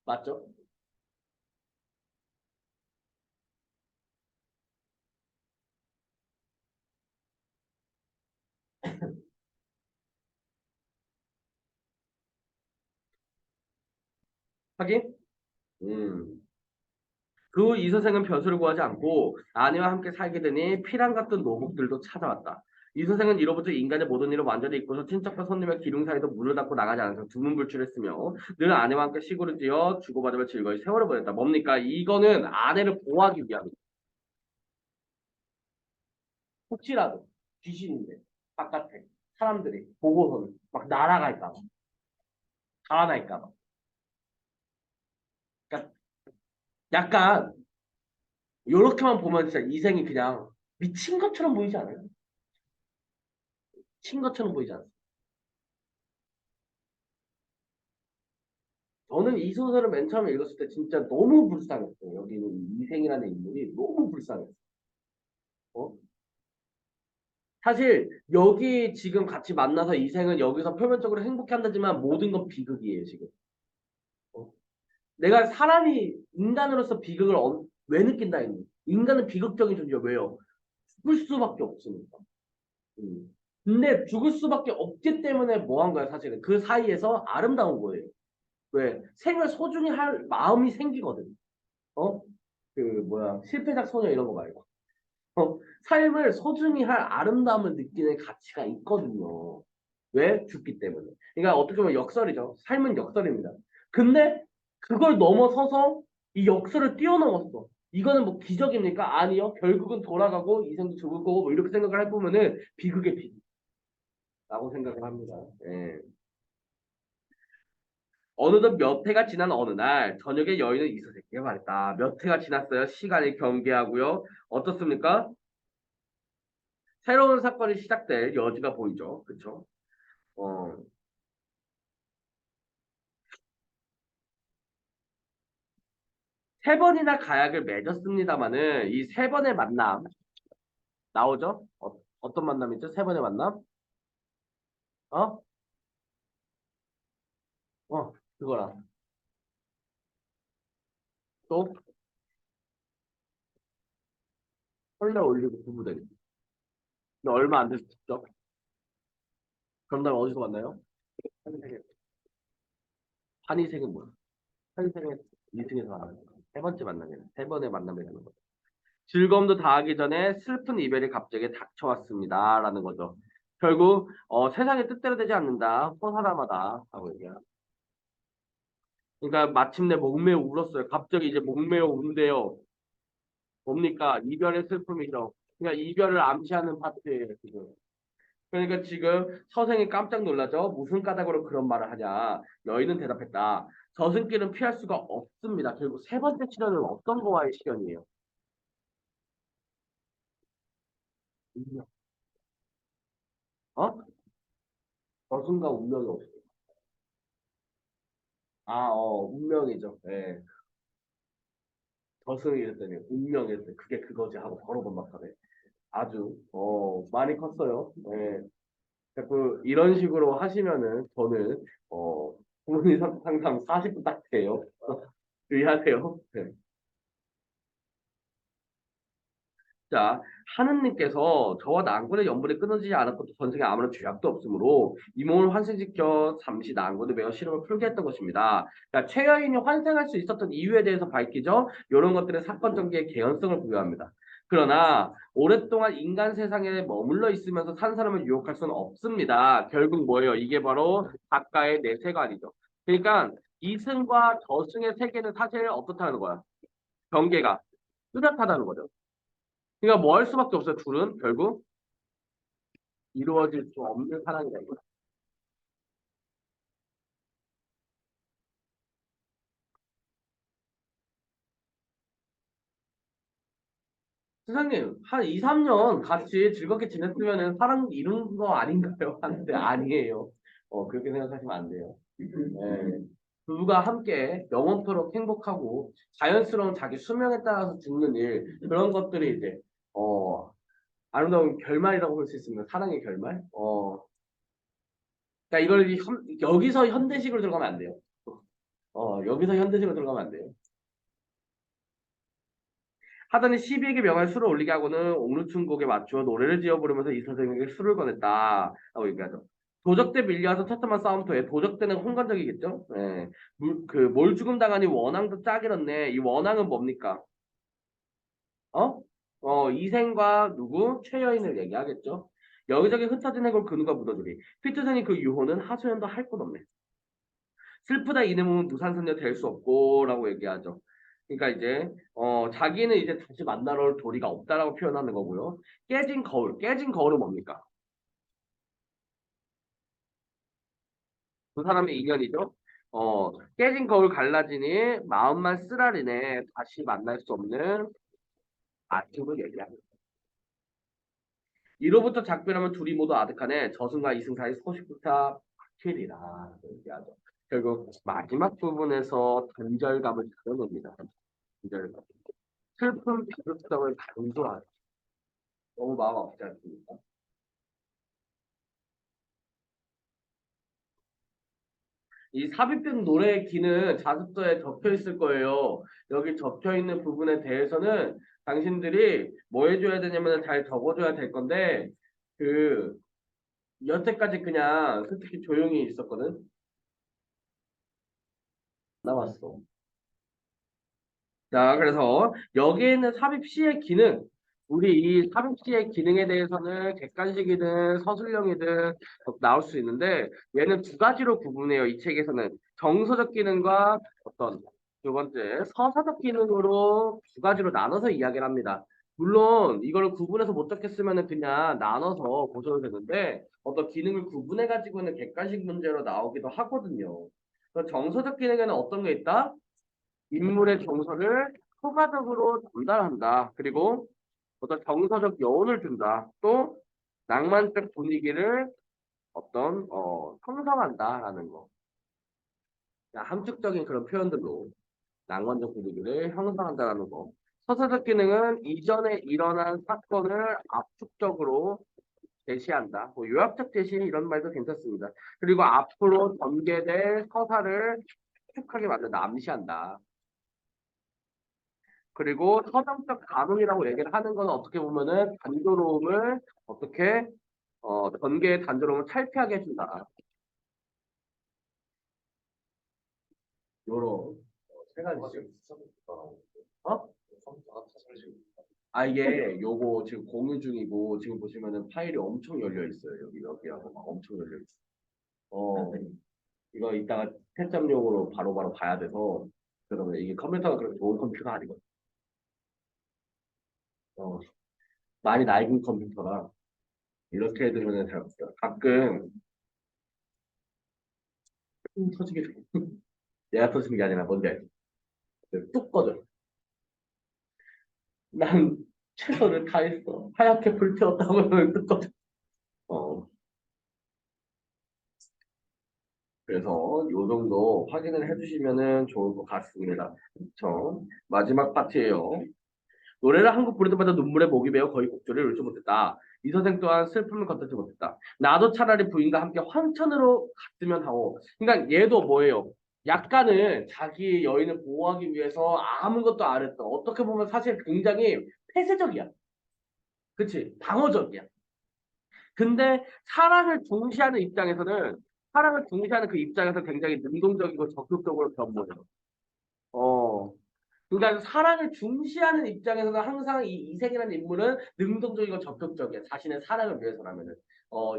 맞죠? 하긴? 음. 그 이서생은 변수를 구하지 않고 아내와 함께 살게 되니 피랑 같은 노복들도 찾아왔다. 이서생은 이로부터 인간의 모든 일을 완전히 잊고서 친척과 손님의 기둥 사이도 문을 닫고 나가지 않아서 두문불출했으며 늘 아내와 함께 시구를 지어 주고받으며 즐거이 세월을 보냈다. 뭡니까? 이거는 아내를 보호하기 위함이다. 혹시라도 귀신인데 바깥에 사람들이 보고서는 막 날아갈까 봐, 달아날까 봐. 그러니까 약간 이렇게만 보면 진짜 이생이 그냥 미친 것처럼 보이지 않아요? 미친 것처럼 보이지 않아요? 저는 이 소설을 맨 처음에 읽었을 때 진짜 너무 불쌍했어요. 여기는 이생이라는 인물이 너무 불쌍했어요. 어? 사실 여기 지금 같이 만나서 이생은 여기서 표면적으로 행복해한다지만 모든 건 비극이에요 지금. 어? 내가 사람이 인간으로서 비극을 왜 느낀다 했니? 인간은 비극적인 존재예요. 왜요? 죽을 수밖에 없으니까. 음. 근데 죽을 수밖에 없기 때문에 뭐 한 거야 사실은. 그 사이에서 아름다운 거예요. 왜? 생을 소중히 할 마음이 생기거든. 어? 그 뭐야 실패작 소녀 이런 거 말고 삶을 소중히 할 아름다움을 느끼는 가치가 있거든요. 왜? 죽기 때문에. 그러니까 어떻게 보면 역설이죠. 삶은 역설입니다. 근데 그걸 넘어서서 이 역설을 뛰어넘었어. 이거는 뭐 기적입니까? 아니요. 결국은 돌아가고 이생도 죽을 거고 뭐 이렇게 생각을 해보면은 비극의 비극이라고 생각을 합니다. 예. 어느덧 몇 해가 지난 어느 날 저녁에 여인은 이서새끼가 말했다. 몇 해가 지났어요. 시간이 경계하고요. 어떻습니까? 새로운 사건이 시작될 여지가 보이죠. 그쵸? 어, 세 번이나 가약을 맺었습니다마는 이 세 번의 만남 나오죠? 어떤 만남이죠? 세 번의 만남? 어? 그거랑 또 헐레 올리고 부부되기. 근데 얼마 안 돼서 죽죠? 그럼 다음 어디서 만나요? 한의sek에. 한의sek은 뭐야? 한의sek은 2층에서 만나는 거. 세 번째 만남이야. 세 번의 만남이라는 거. 즐거움도 다하기 전에 슬픈 이별이 갑자기 닥쳐왔습니다. 라는 거죠. 결국 세상의 뜻대로 되지 않는다. 또 사람마다 하고 얘기야. 그러니까 마침내 목매어 울었어요. 갑자기 이제 목매어 운대요. 뭡니까? 이별의 슬픔이죠. 그러니까 이별을 암시하는 파트예요, 지금. 그러니까 지금 서생이 깜짝 놀라죠. 무슨 까닭으로 그런 말을 하냐. 여인은 대답했다. 저승길은 피할 수가 없습니다. 결국 세 번째 시련은 어떤 거와의 시련이에요? 운명. 어? 저승과 운명이 없어. 운명이죠. 예. 저승이 이랬더니 운명이랬더니 그게 그거지 하고 바로 번박하네. 아주 많이 컸어요. 예. 자꾸 이런 식으로 하시면은 저는 부모님 상담 40분 딱 돼요. 주의하세요. 네. 자, 하느님께서 저와 난군의 연분이 끊어지지 않았고 또 전생에 아무런 죄악도 없으므로 이 몸을 환생시켜 잠시 난군을 메어 시름을 풀게 했던 것입니다. 자, 최여인이 환생할 수 있었던 이유에 대해서 밝히죠. 이런 것들은 사건 전개의 개연성을 부여합니다. 그러나 오랫동안 인간 세상에 머물러 있으면서 산 사람을 유혹할 수는 없습니다. 결국 뭐예요? 이게 바로 작가의 내세관이죠. 그러니까 이승과 저승의 세계는 사실 어떻다는 거야? 경계가 뚜렷하다는 거죠. 그러니까 뭐 할 수밖에 없어요. 둘은 결국 이루어질 수 없는 사랑이다 이거. 선생님, 한 2, 3년 같이 즐겁게 지냈으면 사랑 이룬 거 아닌가요? 하는데 아니에요. 그렇게 생각하시면 안 돼요. 네. 부부가 함께 영원토록 행복하고 자연스러운 자기 수명에 따라서 죽는 일 그런 것들이 이제 아름다운 결말이라고 볼 수 있습니다. 사랑의 결말. 그러니까 이걸 여기서 현대식으로 들어가면 안 돼요. 여기서 현대식으로 들어가면 안 돼요. 하더니 시비에게 명할 술을 올리게 하고는 옥루충곡에 맞추어 노래를 지어 부르면서 이 선생에게 술을 권했다. 라고 얘기하죠. 도적대 밀려와서 첩첩한 싸움터에 도적대는 혼관적이겠죠? 예. 뭘 죽음 당하니 원앙도 짝이었네. 이 원앙은 뭡니까? 어? 이생과 누구? 최여인을 얘기하겠죠? 여기저기 흩어진 해골 근우가 묻어주리. 피투성이 그 유호는 하소연도 할 곳 없네. 슬프다 이nem은 무산선녀 될 수 없고라고 얘기하죠. 그러니까 이제 자기는 이제 다시 만나러 올 도리가 없다라고 표현하는 거고요. 깨진 거울, 깨진 거울은 뭡니까? 두 사람의 인연이죠. 깨진 거울 갈라지니 마음만 쓰라리네 다시 만날 수 없는 아픔을 얘기합니다. 이로부터 작별하면 둘이 모두 아득하네 저승과 이승 사이 소식부터 박힐이라 얘기하죠. 결국 마지막 부분에서 단절감을 드러냅니다. 단절감. 슬픈 비극성을 강조하는 너무 마음 아프지 않습니까? 이 삽입된 노래의 기는 자습서에 적혀 있을 거예요. 여기 적혀 있는 부분에 대해서는 당신들이 뭐 해줘야 되냐면 잘 적어줘야 될 건데 그 여태까지 그냥 솔직히 조용히 있었거든. 나왔어. 자, 그래서 여기에 있는 삽입시의 기능, 우리 이 삽입시의 기능에 대해서는 객관식이든 서술형이든 나올 수 있는데 얘는 두 가지로 구분해요. 이 책에서는 정서적 기능과 어떤 두 번째 서사적 기능으로 두 가지로 나눠서 이야기를 합니다. 물론 이걸 구분해서 못 적겠으면 그냥 나눠서 보셔도 되는데 어떤 기능을 구분해 가지고는 객관식 문제로 나오기도 하거든요. 그래서 정서적 기능에는 어떤 게 있다? 인물의 정서를 효과적으로 전달한다. 그리고 어떤 정서적 여운을 준다. 또 낭만적 분위기를 어떤 형성한다라는 거. 함축적인 그런 표현들로 낭만적 분위기를 형성한다라는 거. 서사적 기능은 이전에 일어난 사건을 압축적으로 제시한다. 뭐 요약적 제시 이런 말도 괜찮습니다. 그리고 앞으로 전개될 서사를 축하게 만든다. 암시한다. 그리고 서정적 감흥이라고 얘기를 하는 건 어떻게 보면은 단조로움을 어떻게 전개의 단조로움을 탈피하게 해준다. 요런 세 가지씩. 어? 이게 요거 지금 공유 중이고 지금 보시면은 파일이 엄청 열려 있어요. 여기하고 막 엄청 열려 있어. 이거 이따가 채점용으로 바로바로 봐야 돼서 그러면 이게 컴퓨터가 그렇게 좋은 컴퓨터가 아니거든. 어, 많이 낡은 컴퓨터라 이렇게 해두면 잘 없어요. 가끔 터지게 돼. 내가 터지는 게 아니라 뭔지 알지? 뚝 꺼져. 난 최선을 다했어. 하얗게 불태웠다고 하면 뚝 꺼져. 어, 그래서 요 정도 확인을 해주시면은 좋을 것 같습니다. 그쵸? 마지막 파트예요. 노래를 한 곡 부를 때마다 눈물에 목이 메어 거의 곡조를 읽지 못했다. 이 선생 또한 슬픔을 겉돌지 못했다. 나도 차라리 부인과 함께 황천으로 갔으면 하고. 그러니까 얘도 뭐예요? 약간은 자기 여인을 보호하기 위해서 아무것도 안 했다. 어떻게 보면 사실 굉장히 폐쇄적이야. 그치? 방어적이야. 근데 사랑을 중시하는 그 입장에서 굉장히 능동적이고 적극적으로 변모해요. 어. 그러니까 사랑을 중시하는 입장에서는 항상 이 이생이라는 인물은 능동적이고 적극적이야. 자신의 사랑을 위해서라면은.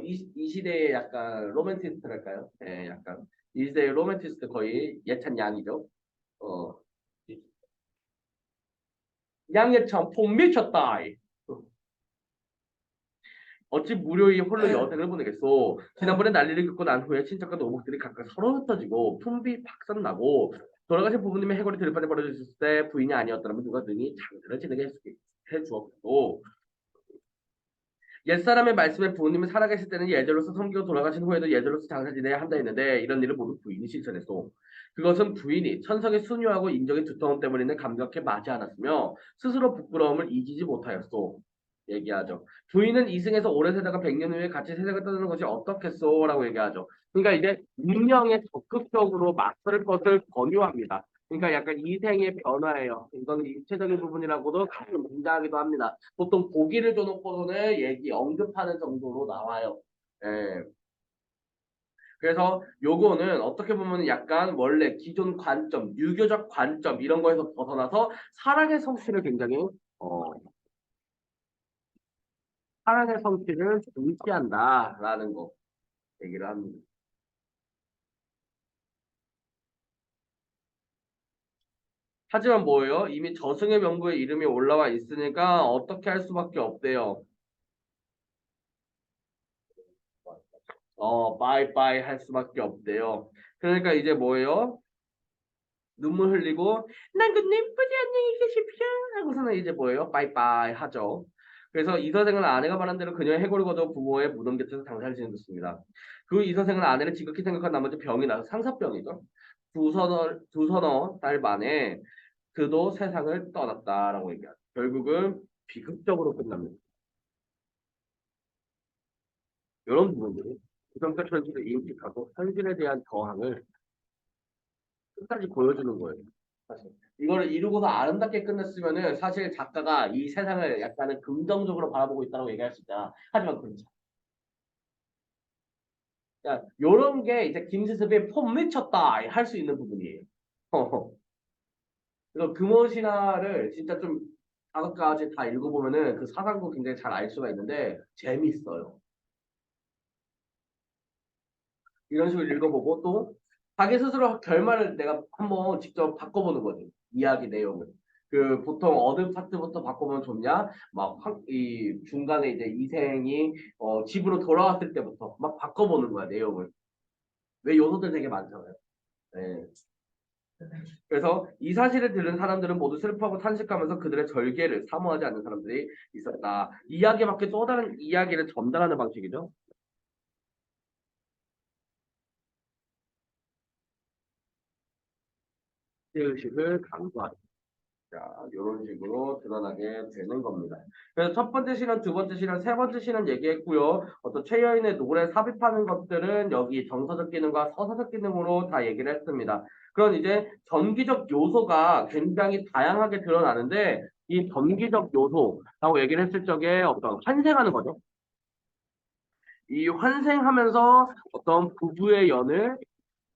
이 시대의 약간 로맨티스트랄까요? 예, 약간. 이 시대의 로맨티스트 거의 예찬 양이죠. 어, 양예찬 폼 미쳤다. 어찌 무료히 홀로 여생을 보내겠소. 지난번에 난리를 겪고 난 후에 친척과 노목들이 각각 서로 흩어지고 품비 박산나고 돌아가신 부모님의 해골이 들판에 버려졌을 때 부인이 아니었더라면 누가 능히 장사를 지내게 해주었고 옛사람의 말씀에 부모님이 살아계실 때는 예절로서 섬기고 돌아가신 후에도 예절로서 장사 지내야 한다 했는데 이런 일을 모두 부인이 실천했소. 그것은 부인이 천성의 순유하고 인정의 두터움 때문에 감격해 마지 않았으며 스스로 부끄러움을 이기지 못하였소. 얘기하죠. 부인은 이승에서 오래 살다가 100년 후에 같이 세상을 떠나는 것이 어떻겠소? 라고 얘기하죠. 그러니까 이제 운명에 적극적으로 맞설 것을 권유합니다. 그러니까 약간 이생의 변화예요. 이건 입체적인 부분이라고도 가끔 등장하기도 합니다. 보통 고기를 줘놓고서는 언급하는 정도로 나와요. 예. 그래서 요거는 어떻게 보면 약간 원래 기존 관점, 유교적 관점 이런 거에서 벗어나서 사랑의 성취를 굉장히 어, 사랑의 성취를 중시한다라는 거 얘기를 합니다. 하지만 뭐예요? 이미 저승의 명부에 이름이 올라와 있으니까 어떻게 할 수밖에 없대요. 빠이빠이 할 수밖에 없대요. 그러니까 이제 뭐예요? 눈물 흘리고 낭군님 부디 안녕히 계십시오 하고서는 이제 뭐예요? 빠이빠이 하죠. 그래서 이 선생은 아내가 말한 대로 그녀의 해골을 거둬 부모의 무덤 곁에서 장사를 지내줬습니다. 그 이 선생은 아내를 지극히 생각한 나머지 병이 나서 상사병이죠. 두 서너 달 만에 그도 세상을 떠났다라고 얘기하죠. 결국은 비극적으로 끝납니다. 이런 부분들이 부정적 현실을 인식하고 현실에 대한 저항을 끝까지 보여주는 거예요. 사실. 이거를 이루고서 아름답게 끝냈으면은 사실 작가가 이 세상을 약간은 긍정적으로 바라보고 있다고 얘기할 수 있다. 하지만 그렇지. 야, 요런 게 이제 김지습의 폼 미쳤다 할 수 있는 부분이에요. 그래서 금오신화를 진짜 좀 다섯 가지 다 읽어보면은 그 사상도 굉장히 잘 알 수가 있는데 재밌어요. 이런 식으로 읽어보고 또 자기 스스로 결말을 내가 한번 직접 바꿔보는 거지. 이야기 내용을. 그 보통 어느 파트부터 바꾸면 좋냐? 이 중간에 이제 이생이 집으로 돌아왔을 때부터 막 바꿔보는 거야 내용을. 왜 요소들 되게 많잖아요. 네. 그래서 이 사실을 들은 사람들은 모두 슬퍼하고 탄식하면서 그들의 절개를 사모하지 않는 사람들이 있었다. 이야기에 밖에 또 다른 이야기를 전달하는 방식이죠. 의식을 강조하다. 자, 이런 식으로 드러나게 되는 겁니다. 그래서 첫 번째 시련, 두 번째 시련, 세 번째 시련 얘기했고요. 어떤 최여인의 노래 삽입하는 것들은 여기 정서적 기능과 서사적 기능으로 다 얘기를 했습니다. 그런 이제 전기적 요소가 굉장히 다양하게 드러나는데 이 전기적 요소라고 얘기를 했을 적에 어떤 환생하는 거죠. 이 환생하면서 어떤 부부의 연을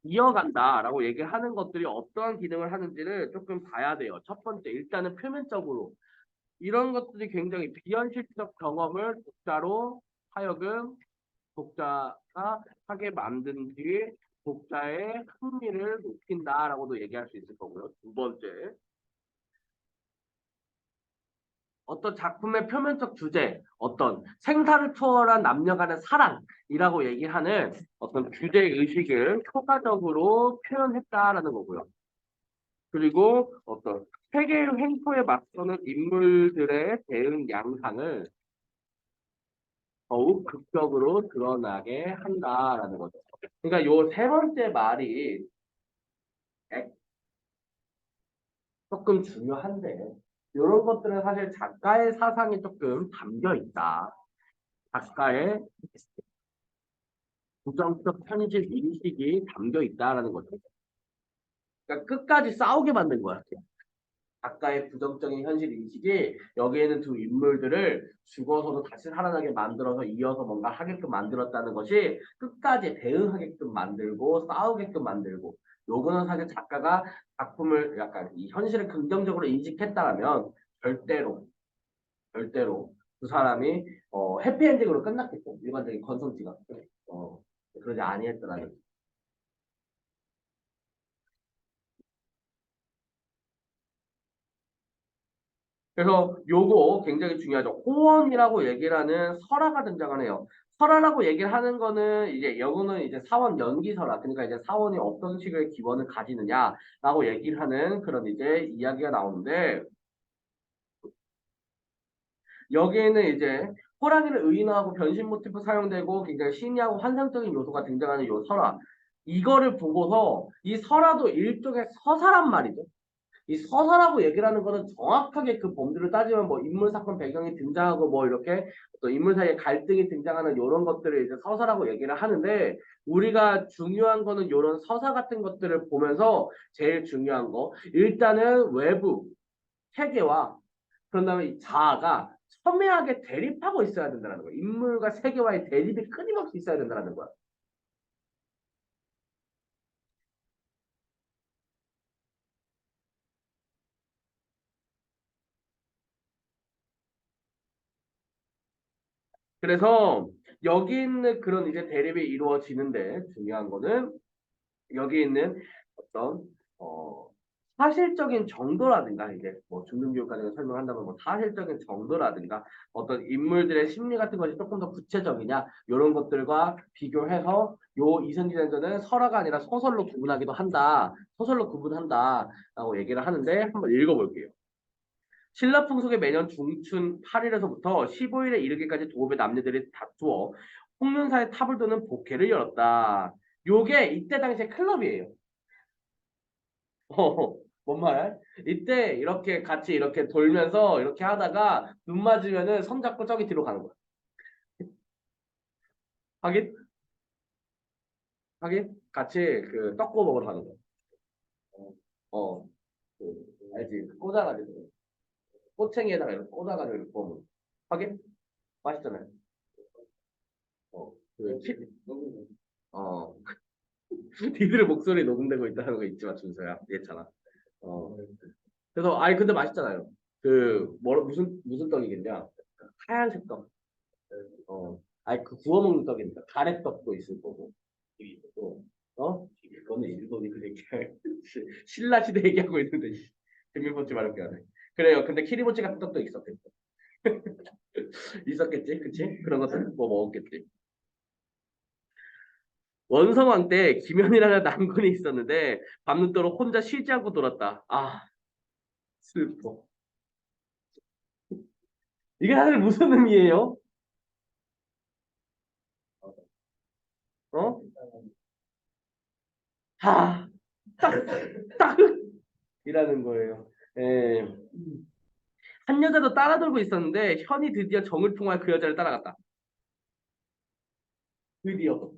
이어간다라고 얘기하는 것들이 어떠한 기능을 하는지를 조금 봐야 돼요. 첫 번째, 일단은 표면적으로 이런 것들이 굉장히 비현실적 경험을 독자로 하여금 독자가 하게 만든 뒤 독자의 흥미를 높인다라고도 얘기할 수 있을 거고요. 두 번째, 어떤 작품의 표면적 주제, 어떤 생사를 초월한 남녀 간의 사랑이라고 얘기하는 어떤 주제 의식을 효과적으로 표현했다라는 거고요. 그리고 어떤 세계의 횡포에 맞서는 인물들의 대응 양상을 더욱 극적으로 드러나게 한다라는 거죠. 그러니까 요 세 번째 말이 조금 중요한데 이런 것들은 사실 작가의 사상이 조금 담겨 있다. 작가의 부정적 현실 인식이 담겨 있다라는 거죠. 그러니까 끝까지 싸우게 만든 거야. 작가의 부정적인 현실 인식이 여기에는 두 인물들을 죽어서도 다시 살아나게 만들어서 이어서 뭔가 하게끔 만들었다는 것이 끝까지 대응하게끔 만들고 싸우게끔 만들고 요거는 사실 작가가 작품을 약간 이 현실을 긍정적으로 인식했다라면 절대로 두 사람이 해피엔딩으로 끝났겠죠. 일반적인 건성지가 어, 그러지 아니했더라는. 그래서 요거 굉장히 중요하죠. 호원이라고 얘기를 하는 설화가 등장하네요. 설화라고 얘기를 하는 거는 이제 여기는 이제 사원 연기설화. 그러니까 이제 사원이 어떤 식의 기원을 가지느냐라고 얘기를 하는 그런 이제 이야기가 나오는데 여기에는 이제 호랑이를 의인화하고 변신 모티프 사용되고 굉장히 신기하고 환상적인 요소가 등장하는 요 설화. 이거를 보고서 이 설화도 일종의 서사란 말이죠. 이 서사라고 얘기를 하는 거는 정확하게 그 범주를 따지면 뭐 인물 사건 배경이 등장하고 뭐 이렇게 또 인물 사이에 갈등이 등장하는 이런 것들을 이제 서사라고 얘기를 하는데 우리가 중요한 거는 이런 서사 같은 것들을 보면서 제일 중요한 거 일단은 외부 세계와 그런 다음에 이 자아가 첨예하게 대립하고 있어야 된다는 거야. 인물과 세계와의 대립이 끊임없이 있어야 된다는 거야. 그래서 여기 있는 그런 이제 대립이 이루어지는데 중요한 거는 여기 있는 어떤 사실적인 정도라든가 이제 뭐 중등교육과정을 설명한다면 뭐 사실적인 정도라든가 어떤 인물들의 심리 같은 것이 조금 더 구체적이냐 이런 것들과 비교해서 요 이선지 전전은 설화가 아니라 소설로 구분하기도 한다. 소설로 구분한다라고 얘기를 하는데 한번 읽어볼게요. 신라풍속에 매년 중춘 8일에서부터 15일에 이르기까지 도읍의 남녀들이 다투어 홍련사의 탑을 도는 복회를 열었다. 요게 이때 당시에 클럽이에요. 뭔 말? 이때 이렇게 같이 이렇게 돌면서 이렇게 하다가 눈 맞으면은 손 잡고 저기 뒤로 가는 거야. 하긴? 하긴? 같이 그 떡고 먹으러 가는 거야. 어, 알지? 꽂아가지고. 꼬챙이에다가 이렇게 꽂아가지고 이렇게 먹으면. 하긴? 맛있잖아요. 키, 어, 니들의 목소리 녹음되고 있다는 거 잊지 마, 준서야. 얘잖아. 어. 그래서, 아니, 근데 맛있잖아요. 무슨 떡이겠냐? 하얀색 떡. 아니, 그 구워 먹는 떡이니까. 가래떡도 있을 거고. 또, 그거는 일본이 그 얘기할. 신라 시대 얘기하고 있는데, 재미 보지 말게 하네. 그래요. 근데 키리모치 같은 떡도 있었겠지. 있었겠지? 그치? 그런 것들 뭐 먹었겠지. 원성왕 때 김현이라는 남군이 있었는데 밤늦도록 혼자 쉬지 않고 돌았다. 아 슬퍼. 이게 사실 무슨 의미예요? 어? 하, 딱 이라는 거예요. 예. 한 여자도 따라돌고 있었는데 현이 드디어 정을 통하여 그 여자를 따라갔다. 드디어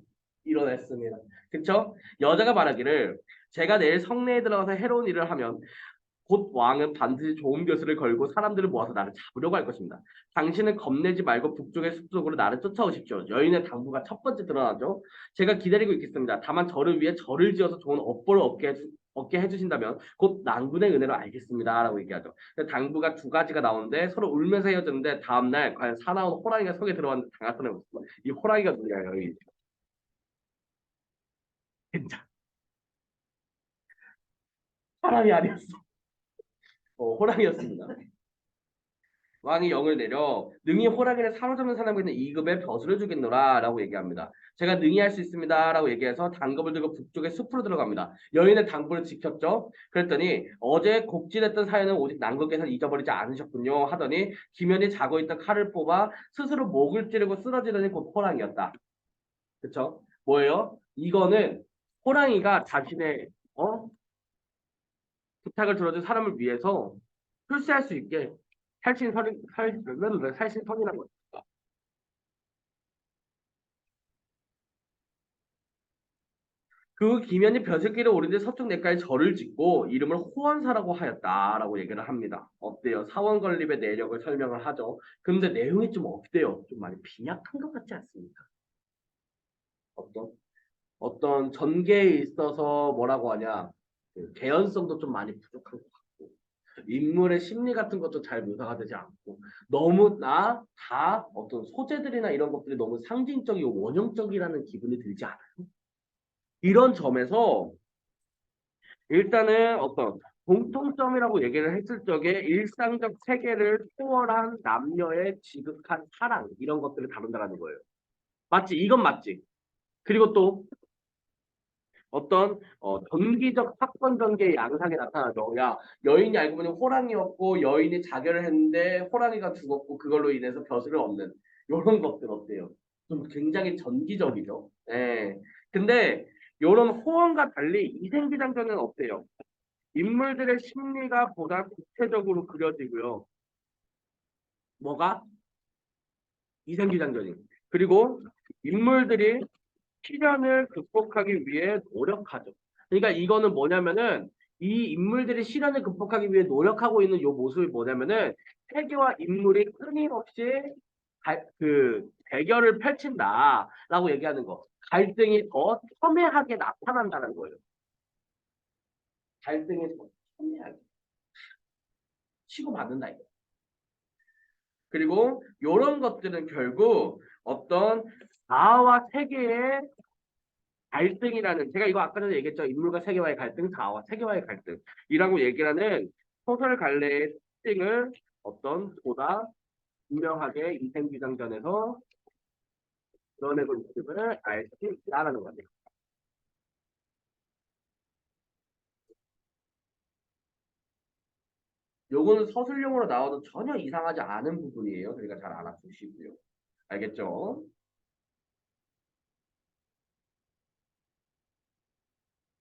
이뤄냈습니다. 그쵸? 여자가 말하기를 제가 내일 성내에 들어가서 해로운 일을 하면 곧 왕은 반드시 좋은 벼슬을 걸고 사람들을 모아서 나를 잡으려고 할 것입니다. 당신은 겁내지 말고 북쪽의 숲속으로 나를 쫓아오십시오. 여인의 당부가 첫 번째 드러나죠. 제가 기다리고 있겠습니다. 다만 저를 위해 절을 지어서 좋은 업보를 얻게 해주신다면 곧 낭군의 은혜로 알겠습니다. 라고 얘기하죠. 당부가 두 가지가 나오는데 서로 울면서 헤어졌는데 다음날 과연 사나운 호랑이가 속에 들어왔는데 당했던 애였습니다. 이 호랑이가 누구예요? 이 진짜 사람이 아니었어. 호랑이였습니다. 왕이 영을 내려 능히 호랑이를 사로잡는 사람에게 있는 2급의 벼슬을 주겠노라 라고 얘기합니다. 제가 능히 할 수 있습니다 라고 얘기해서 단검을 들고 북쪽의 숲으로 들어갑니다. 여인의 당부를 지켰죠. 그랬더니 어제 곡진했던 사연은 오직 남극에서 잊어버리지 않으셨군요 하더니 기면이 자고 있던 칼을 뽑아 스스로 목을 찌르고 쓰러지더니 곧 호랑이였다. 그쵸? 뭐예요? 이거는 호랑이가 자신의 부탁을 들어준 사람을 위해서 출세할 수 있게 살신성이라는 거죠. 그 기면이 벼슬길에 오른 뒤 서쪽 냇가에 절을 짓고 이름을 호원사라고 하였다라고 얘기를 합니다. 어때요? 사원 건립의 내력을 설명을 하죠. 근데 내용이 좀 없대요. 좀 많이 빈약한 것 같지 않습니까? 어떤 어떤 전개에 있어서 뭐라고 하냐 그 개연성도 좀 많이 부족한 것 같고 인물의 심리 같은 것도 잘 묘사가 되지 않고 너무나 다 어떤 소재들이나 이런 것들이 너무 상징적이고 원형적이라는 기분이 들지 않아요? 이런 점에서 일단은 어떤 공통점이라고 얘기를 했을 적에 일상적 세계를 초월한 남녀의 지극한 사랑 이런 것들을 다룬다는 거예요. 맞지? 이건 맞지? 그리고 또 어떤 전기적 사건 전개의 양상이 나타나죠. 야 여인이 알고 보니 호랑이였고 여인이 자결을 했는데 호랑이가 죽었고 그걸로 인해서 벼슬을 얻는 이런 것들 어때요? 좀 굉장히 전기적이죠. 예. 근데 이런 호언과 달리 이생기장전은 어때요? 인물들의 심리가 보다 구체적으로 그려지고요. 뭐가? 이생기장전이. 그리고 인물들이 시련을 극복하기 위해 노력하죠. 그러니까 이거는 뭐냐면은 이 인물들이 시련을 극복하기 위해 노력하고 있는 요 모습이 뭐냐면은 세계와 인물이 끊임없이 그 대결을 펼친다라고 얘기하는 거. 갈등이 더 첨예하게 나타난다는 거예요. 갈등이 더 첨예하게 치고받는다 이거. 그리고 이런 것들은 결국 어떤 자아와 세계의 갈등이라는 제가 이거 아까 전에 얘기했죠. 인물과 세계와의 갈등, 자아와 세계와의 갈등이라고 얘기를 하는 소설 갈래의 특징을 어떤 보다 분명하게 이생기장전에서 드러내고 있음을 알 수 있다라는 겁니다. 요거는 서술용으로 나와도 전혀 이상하지 않은 부분이에요. 그러니까 잘 알아두시고요. 알겠죠?